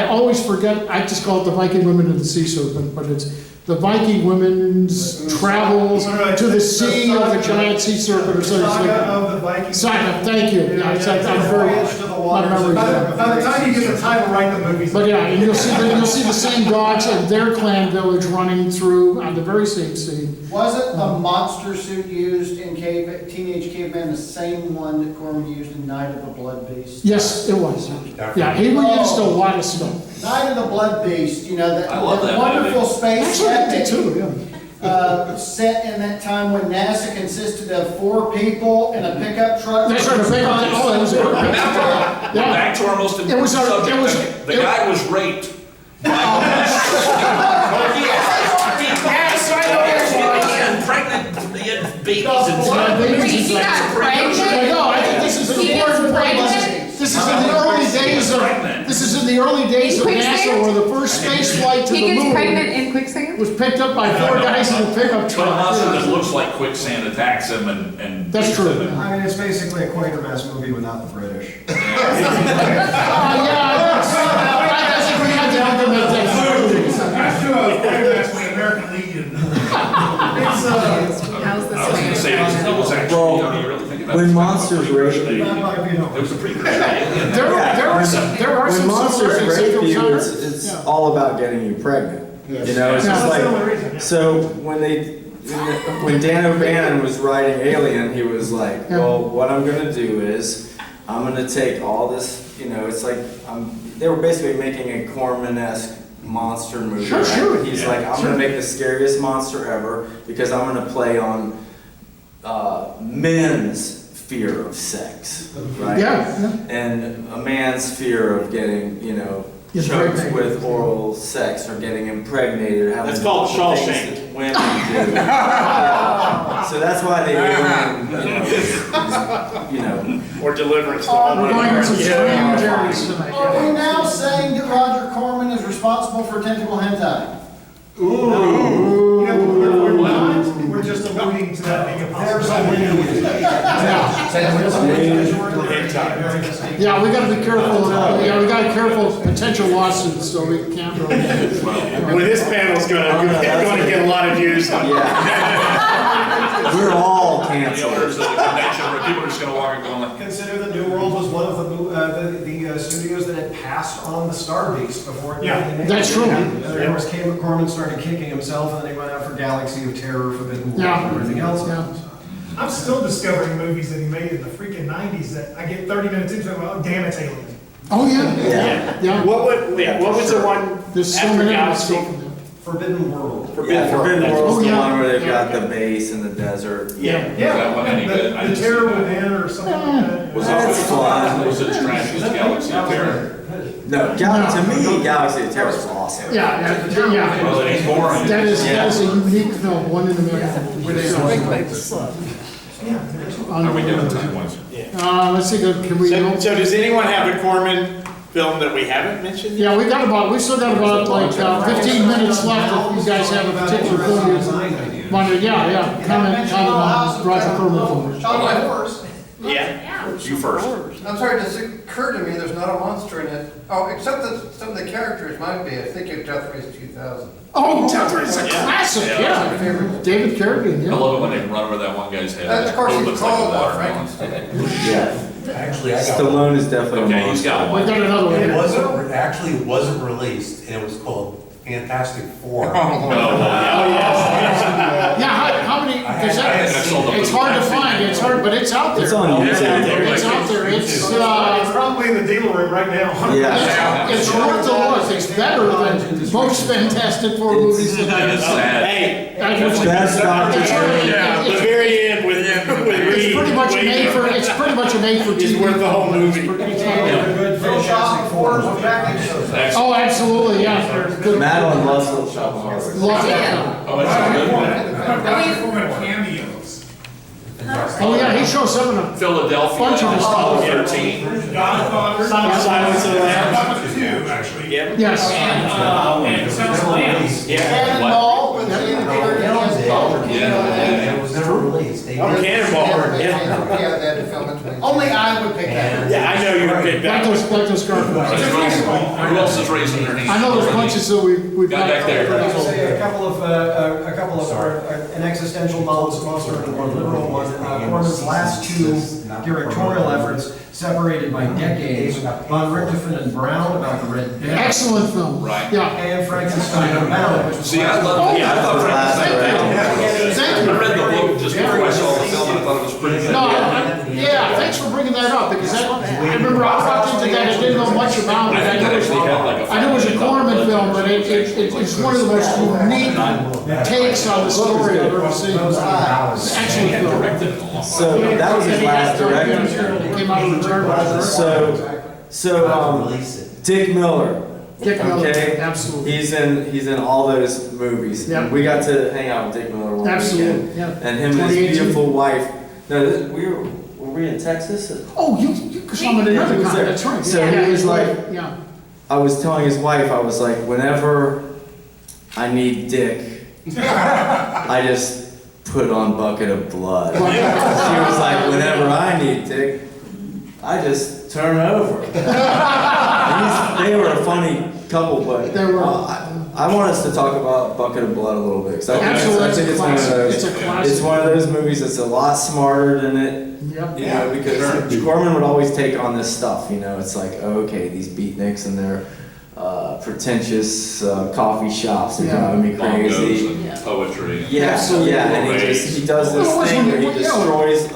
always forget, I just call it the Viking women of the sea serpent, but it's the Viking women's travels to the sea of the giant sea serpent or something. Saga of the Viking. Saga, thank you. Yeah, it's like, I'm very, Voyage to the waters. my memory's By bad. by the time you get the title right, the movie's. But yeah, and you'll see the same dogs and their clan village running through on the very same scene. Wasn't the monster suit used in Teenage Caveman the same one that Corman used in Night of the Blood Beast? Yes, it was. Yeah, he reused a lot of stuff. Night of the Blood Beast, that I love that wonderful space Actually, I did epic, too, yeah. set in that time when NASA consisted of 4 people in a pickup truck. They sort of pick up, oh, it was good. Yeah. Back to our most It was our- important it was- subject. The guy was raped. And pregnant, he had babies and stuff. He got pregnant? I know, I think this is He the gets important point. pregnant? This is in the early days of, this is in the early days of In NASA, quicksand? where the first space flight to He the gets moon pregnant in quicksand? was picked up by 4 guys in a pickup But a monster that truck. looks like quicksand attacks him and. That's true. I mean, it's basically a Quatermass movie without the British. Oh, yeah, I think we had to implement that. That's when American Legion. How's this I was gonna say, it was actually, you really think about it. When monsters rape you, It was a precursor to Alien. There are when some monsters similarities rape in you, genre. it's Yeah. all about getting you pregnant. It's Yeah. just That's the only like, reason, yeah. so when Dan O'Bannon was writing Alien, he was like, Yeah. well, what I'm gonna do is, I'm gonna take all this, it's like, they were basically making a Corman-esque monster movie. Sure, right? sure. He's Yeah. like, I'm gonna make the scariest monster ever, because I'm gonna play on men's fear of sex, right? Yeah, And a man's fear of getting, choked Impregnated. with oral sex or getting impregnated or having That's called things Shawshank. that women do. So that's why the alien, Or Deliverance. the we're whole going into some Yeah. strange areas tonight. Are we now saying that Roger Corman is responsible for tentacle hentai? You know, we're not, we're just alluding to that being a There's a possibility. Yeah, we gotta be careful, we gotta be careful of potential lawsuits, so we can't really. Well, this panel's gonna get a lot of views on we're all The canceled. owners of the convention where people are just gonna walk and go like, Consider the New World was one of the studios that had passed on the Star Beast before it. Yeah, became made. that's true. Of course, Corman started kicking himself, and then he went out for Galaxy of Terror, Forbidden World, Yeah. and everything else. Yeah. I'm still discovering movies that he made in the freaking 90s that I get 30 minutes into, well, damn it's Alien. Oh, yeah, yeah. What was the one There's so after many Galaxy? stuff in there. Forbidden World. Yeah, Forbidden That's- World's Oh, the yeah. one where they've Yeah. got the base in the desert. Yeah. that one any good? I The didn't see Terror that. Within or something like that. Was That's it fun. was it as trashy as Galaxy of Terror? No, to me, Galaxy of Terror is awesome. Yeah, yeah. Well, it ain't boring. That is a unique film, one in a million. Are we doing time ones? Let's see, can we? So does anyone have a Corman film that we haven't mentioned yet? Yeah, we still got about like 15 minutes left if you guys have a particular film you want to, comment on Roger Corman film. Shot my horse. Yeah. You first. I'm sorry, it just occurred to me, there's not a monster in it. Oh, except that some of the characters might be. I think of Death Race 2000. Oh, Death Race, a classic, My favorite. yeah. David Carradine, I yeah. love it when they run over that one guy's head. Of course, It he's looks like a called watermelon. Yeah. Actually, I got Stallone is definitely Okay, he's got We one. got another one It here. wasn't released, and it was called Fantastic Four. Yeah, how many, because it's hard to find, it's hard, but it's out there. It's on It's YouTube. out there, it's out there, It's probably in the dealer room right now. Yeah. it's worth a look, it's better than most Fantastic Four movies that That I've is seen. sad. Hey, Best Dr. It's the very end with It's pretty much a made for It's TV. worth the whole movie. Good Fantastic Fours with Jack Nicholson. Oh, absolutely, yeah. Good. Madeline loves Little Shop of Horrors. Love that. Oh, that's a good one. Cameos. Oh, yeah, he shows up in a Philadelphia. Bunch of his stuff. 13. Godfather. Silence of the Lambs. Godfather 2, actually. Yep. yes. And Silence of the Lambs. Yeah. Cannonball with Ian And it was never released. They Oh, did- Cannonball. Yeah. Yeah, they had to film it. Only I would pick that. Yeah, I know you would pick Like that. those Garfield. Who else is raising their hand? I know there's bunches that we've Got back there. Say a couple of an existential monster and a more liberal one. Corman's last two directorial efforts, separated by decades, Von Richthofen and Brown about the Red Death, Excellent film. Right. Yeah. and Frankenstein Unbound, which was See, I love, yeah, I thought it was Thank I you. read the book just before I saw the film, and I thought it was pretty good. No, yeah, thanks for bringing that up, because I remember I walked into that, I didn't know much about it. I think that actually had like a. I knew it was a Corman film, but it's one of the most unique takes on the story I've ever seen. Excellent film. Directed it along. So that was his last director. Came out of return. So Release it. Dick Miller. Dick Miller, Okay. absolutely. He's in all those movies. Yep. We got to hang out with Dick Miller one Absolutely, weekend. yeah. And him and his 2018. beautiful wife. No, were we in Texas? Oh, you come at another He was time, there. that's right. So Yeah, he was like, yeah. I was telling his wife, I was like, whenever I need Dick, I just put on Bucket of Blood. She was like, whenever I need Dick, I just turn over. They were a funny couple, but They were. I want us to talk about Bucket of Blood a little bit, because I Absolutely, think it's one of those. it's a classic. It's one of those movies that's a lot smarter than it. Yep. You know, because Corman would always take on this stuff, you know, it's like, oh, okay, these beatniks and their pretentious coffee shops are Yeah. driving me Bongos crazy. and poetry. Yeah, Absolutely. yeah, and he does this Well, it was thing where he when- yeah. destroys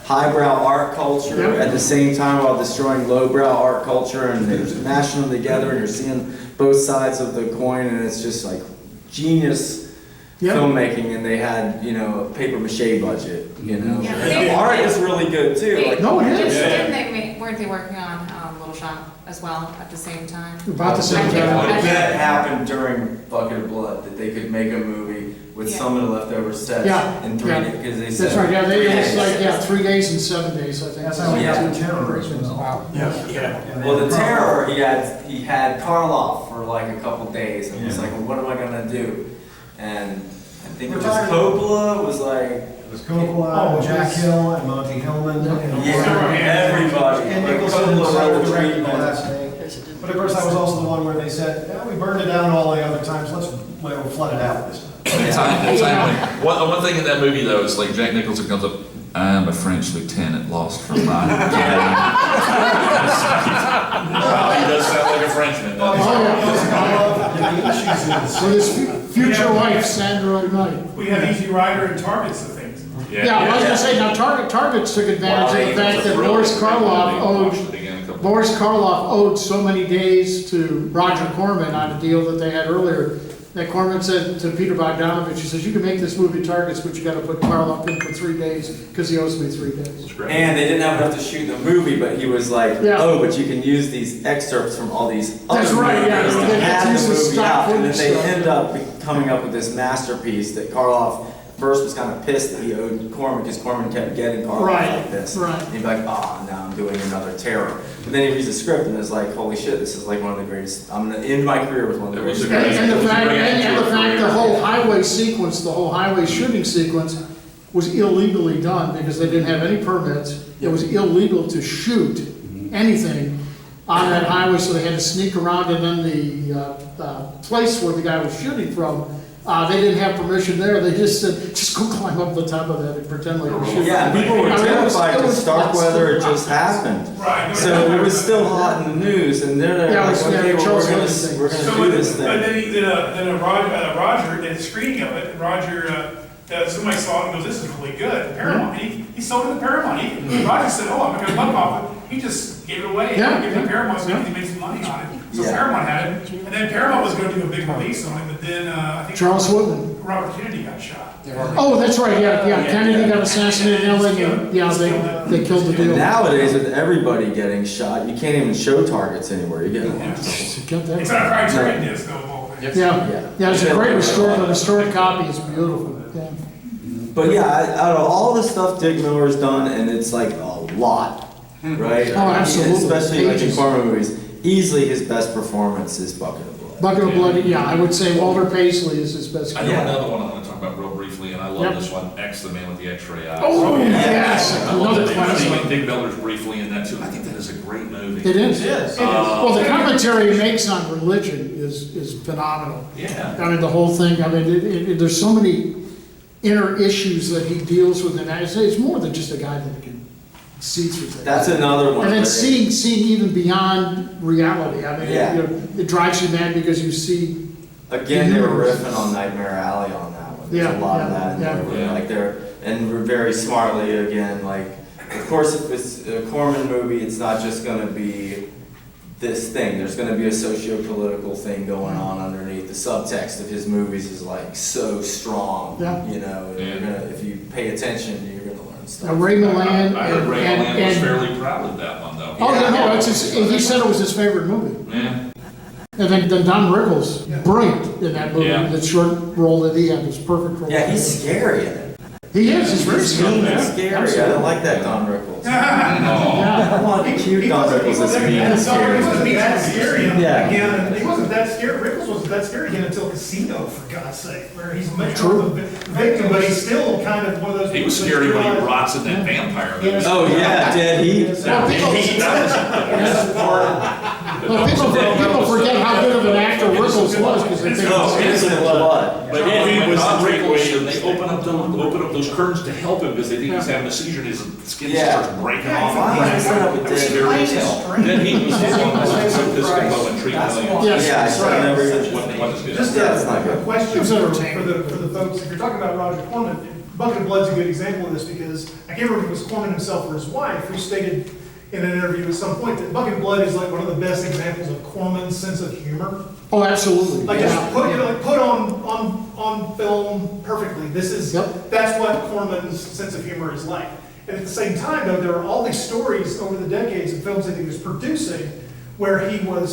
highbrow art culture Yeah. at the same time while destroying lowbrow art culture, and they're mashing them together, and you're seeing both sides of the coin, and it's just like genius Yeah. filmmaking, and they had, you know, a paper mache budget, you know. Yeah, And they- the art is really good too. Wait, Like, No, it is. Didn't they weren't they working on Little Shop as well at the same time? About the same I think- time. I think- that happened during Bucket of Blood, that they could make a movie with Yeah. some of the leftover sets Yeah, in 3 yeah. days, because they said. That's right, yeah, it was 3 like, days. yeah, 3 days and 7 days, I think. That's how we Yeah. got the terror as well. Yeah. Well, the Terror, he had Karloff for like a couple days, and was like, well, what am I gonna do? And I think it was Coppola was like, It was Coppola, Jack Hill, and Monty Hellman. yeah, everybody. And Like, Nicholson Coppola decided wrote to the direct the treatment. last thing. But of course, that was also the one where they said, yeah, we burned it down all the other times, let's flood it out this time. One thing in that movie though is like Jack Nicholson comes up, I'm a French lieutenant lost from my game. He does sound like a Frenchman, doesn't he? With his future wife, Sandra Knight. We have Easy Rider and Targets of things. Yeah, I was gonna say, now Targets took advantage of the fact that Boris Karloff owed so many days to Roger Corman on a deal that they had earlier. That Corman said to Peter Bogdanovich, he says, you can make this movie Targets, but you gotta put Karloff in for 3 days, because he owes me 3 days. And they didn't have enough to shoot the movie, but he was like, Yeah. oh, but you can use these excerpts from all these other That's right, yeah, movies they to had to add use the the movie stock out. And then footage they stuff. end up coming up with this masterpiece that Karloff first was kind of pissed that he owed Corman, because Corman kept getting Karloff Right, like this. right. And he'd be like, oh, now I'm doing another Terror. But then he reads the script and is like, holy shit, this is like one of the greatest, I'm gonna end my career with one of the It was greatest. a And the It was a fact, great and the actor fact the career. whole highway sequence, the whole highway shooting sequence was illegally done because they didn't have any permits. It was illegal to shoot anything on that highway, so they had to sneak around, and then the place where the guy was shooting from, they didn't have permission there. They just said, just go climb up the top of that and pretend like you're shooting. Yeah, and people were I mean, it was- terrified it because was- Starkweather had just happened. Right. So it was still hot in the news, and they're Yeah, it like, was- yeah, okay, well, Charles we're Williams gonna So, do this but thing. then Roger did a screening of it, and Roger, somebody saw it and goes, this is really good. Paramount, he sold it to Paramount. Roger said, oh, I'm gonna buck off it. He just gave it away. Yeah, Gave it to yeah, Paramount so yeah. he made some money on it. So Yeah. Paramount had it, and then Paramount was gonna do a big release on it, but then, I think. Charles Woodman. Robert Kennedy got shot. Oh, that's right, yeah, Kennedy got assassinated in LA, and, yeah, they killed the And deal. nowadays, with everybody getting shot, you can't even show Targets anywhere. You get Get that. It's on a Criterion disc, though, the whole thing. Yeah, it's a great historic copy, it's beautiful, yeah. But yeah, out of all the stuff Dick Miller's done, and it's like a lot, right? Oh, absolutely. Especially like in Pages. Corman movies, easily his best performance is Bucket of Blood. Bucket of Blood, yeah, I would say Walter Paisley is his best. I know Yeah. another one I want to talk about real briefly, and I love Yep. this one, X, the Man with the X-Ray Eyes. Oh, yes, I love another that. classic. Dick Miller's briefly in that too. I think that is a great movie. It is. Yes. Well, the commentary he makes on religion is phenomenal. Yeah. I mean, the whole thing, I mean, there's so many inner issues that he deals with, and it's more than just a guy that can see through things. That's another one. And then where seeing even beyond reality, I mean, Yeah. it drives you mad because you see. Again, they were riffing on Nightmare Alley on that one. There's Yeah, a lot of yeah, that in yeah. there. Where Yeah. like and we're very smartly again, like, of course, if it's a Corman movie, it's not just gonna be this thing. There's gonna be a socio-political thing going on underneath. The subtext of his movies is like so strong, Yeah. you know. and you're gonna, if you pay attention, you're gonna learn stuff. Ray Milland. I heard Ray Milland was and- fairly proud of that one though. Oh, yeah, no, he said it was his favorite movie. Yeah. And then Don Rickles, brilliant in that movie, Yeah. the short role that he had was perfect for. Yeah, he's scary in it. He is, he's very He's scary. mean yeah. and scary. I Absolutely. don't like that Don Rickles. Oh. Yeah. I want cute Don Rickles that's mean and He scary. wasn't that scary Yeah. again. He wasn't that scary. Rickles wasn't that scary again until Casino, for God's sake, where he's much True. more of a victim, but he's still kind of one of those. He was people that scary when he realize- rots in that vampire movie. Oh yeah, Dead Heat. Well, people forget how good of an actor Rickles was because they think. Oh, Innocent Blood. But when Don Rickles, and they open up those curtains to help him because they think he's having a seizure and his skin Yeah. starts breaking Yeah, off. Why am I set up with That was Dead scary as Heat? hell. Then he was the one that took this combo and treated millions. Yes. Yeah, I saw never even. What is good? Just Yeah, it's not a good. question It was for entertaining. the folks, if you're talking about Roger Corman, Bucket of Blood's a good example of this because I can't remember if it was Corman himself or his wife who stated in an interview at some point that Bucket of Blood is like one of the best examples of Corman's sense of humor. Oh, absolutely. Like Yeah. just put on film perfectly. This is, Yep. that's what Corman's sense of humor is like. And at the same time, though, there are all these stories over the decades of films that he was producing where he would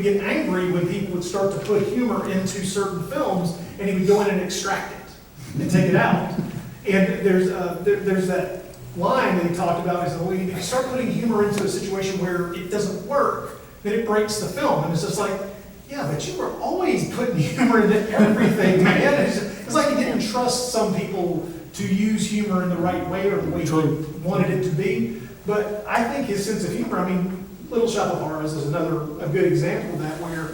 get angry when people would start to put humor into certain films, and he would go in and extract it and take it out. And there's that line that he talked about, is that if you start putting humor into a situation where it doesn't work, then it breaks the film. And it's just like, yeah, but you were always putting humor into everything, man. It's like he didn't trust some people to use humor in the right way or the way he wanted it to be. But I think his sense of humor, I mean, Little Shop of Horrors is a good example of that, where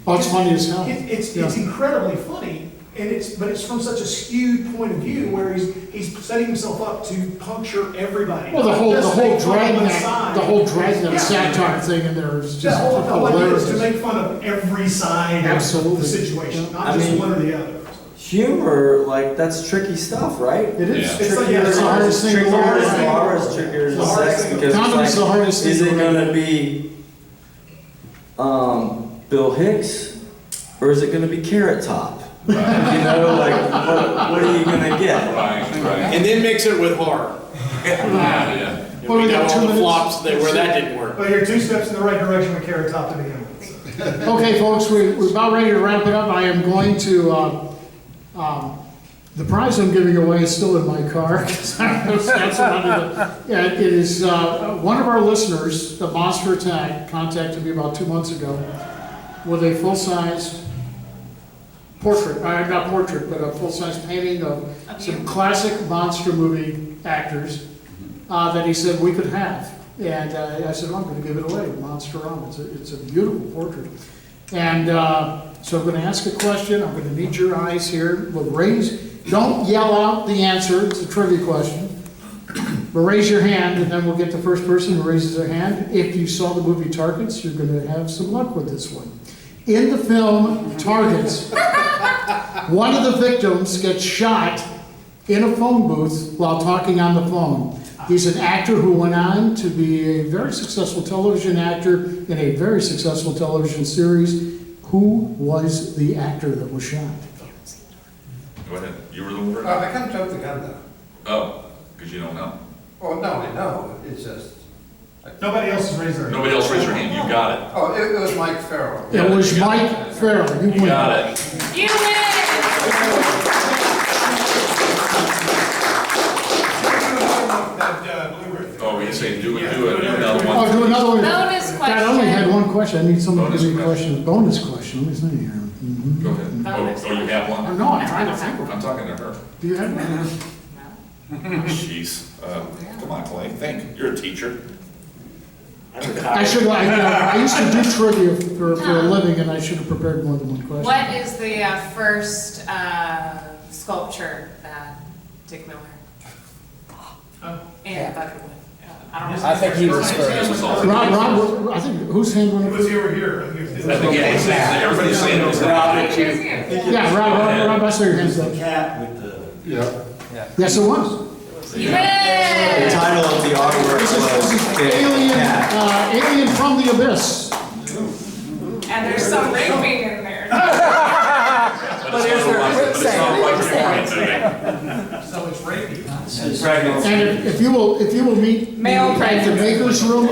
Oh, it's funny as hell. it's incredibly funny, but it's from such a skewed point of view where he's setting himself up to puncture everybody. Well, the whole Just make fun of one dragnet, side. the whole dragnet Yeah. satire thing in there is The just whole idea is to hilarious. make fun of every side of Absolutely. the situation, Yeah. not I just mean- one or the other. Humor, like, that's tricky stuff, right? It is. Yeah. It's like, yeah, It's the hardest thing in the world. It's the hardest trickier The than hardest sex thing. because Comedy's it's the like, hardest thing is to it make. gonna be Bill Hicks or is it gonna be Carrot Top? You know, like what are you gonna get? Right, right. And then mix it with horror. Yeah. And Well, we we got got 2 all the minutes. flops where that didn't work. But you're 2 steps in the right direction with Carrot Top to begin with. Okay, folks, we're about ready to wrap it up. I am going to, the prize I'm giving away is still in my car. 'Cause I have some money yeah, it is, one of our listeners, the Monster Attack, contacted me about 2 months ago with a full-size portrait, not portrait, but a full-size painting of some classic monster movie actors that he said we could have. And I said, well, I'm going to give it away, Monsterama. It's a beautiful portrait. And so I'm going to ask a question. I'm going to need your eyes here. We'll don't yell out the answer. It's a trivia question. But raise your hand, and then we'll get the first person who raises their hand. If you saw the movie Targets, you're going to have some luck with this one. In the film Targets, one of the victims gets shot in a phone booth while talking on the phone. He's an actor who went on to be a very successful television actor in a very successful television series. Who was the actor that was shot? Go ahead. You were the word? I can't jump the gun though. Oh, because you don't know. Oh, no, I know, it's just, Nobody else has raised their hand. Nobody else raised their hand. You got it. oh, it was Mike Farrell. It was Mike Farrell. You You win. got it. You win! Oh, you say do another one. Oh, do another one. Bonus God, I only had question. one question. I need someone to give me a Bonus question. Bonus question. Let me see here. Mhm. Go ahead. Bonus. Oh, you have one? No, I'm trying to think of it. I'm talking to her. Do you have one? Jeez. Come on, Clay. Think. You're a teacher. I should, I used to do trivia for a living, and I should have prepared more than one question. What is the first sculpture that Dick Miller? And Buckerwood. I don't know. I think he was This was all- Rob, I think, whose hand went It up? was here or here. I think it was- I think everybody's saying it was that. He was here. Yeah, Rob, I saw your hands up. Cat with the. Yes, it was. You The win! title of the artwork This is was Big Alien, Cat. Alien from the Abyss. And there's some raping in there. But it's not a Roger Corman movie. So it's rapey. And if you will meet Male at the prejudice. Maker's Room,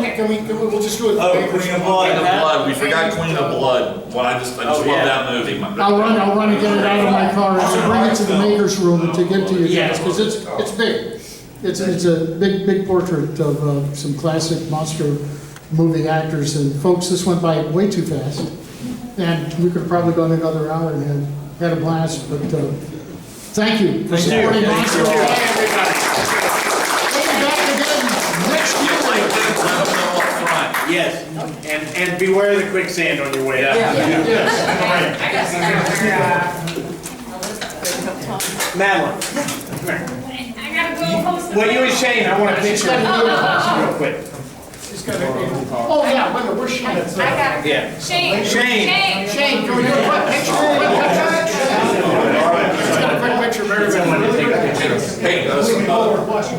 we'll just do it. Oh, Queen of Queen Blood. of Blood. We forgot Queen of Blood. Well, I just love that movie. I'll run and get it out of my car and I'll bring it to the Maker's Room and to give to you guys, because it's big. It's a big portrait of some classic monster movie actors, and folks, this went by way too fast. And we could have probably gone another hour and had a blast, but thank you for supporting Monster. We'll be back again next year. Yes, and beware the quicksand on your way out. I got Madeline, I gotta go host the. well, you and Shane, I want a picture real quick. Oh, yeah, wait a minute, where's Shane? I got Yeah. Shane. Shane. Shane, can we do a quick picture? Let's get a quick picture of everybody. Hey,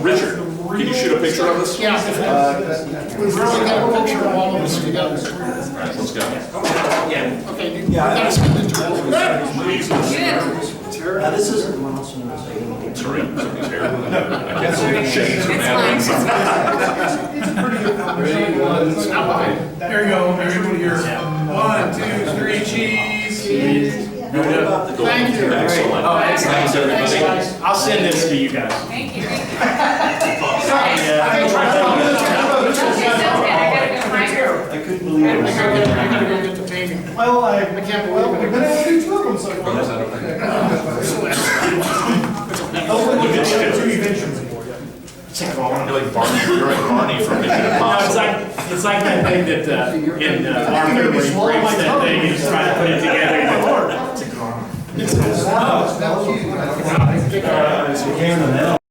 Richard, can you shoot a picture of us? Yeah. We've really got a picture of all of us together. All right, let's go. Yeah. Okay, you gotta send it to us. Good. Now, this isn't Monster. Sorry, somebody's hair. I can't It's see the shades of that. It's a pretty good film. Ready, one, there you go, everybody here. 1, 2, 3, cheese. Thank you. Excellent. Oh, excellent. Thanks, Thanks, guys. I'll send this to you guys. Thank you, thank you. Yeah. I couldn't believe it. I gotta go get the painting. Well, I can't believe well, it. we've been able to do two of them so far. Oh, look at that, two events. You're like Barney, you're like Barney from Mission No, Impossible. it's like that thing that, in Arthur, where he breaks that thing, and he's trying to put it together. That was huge. It came in the mail.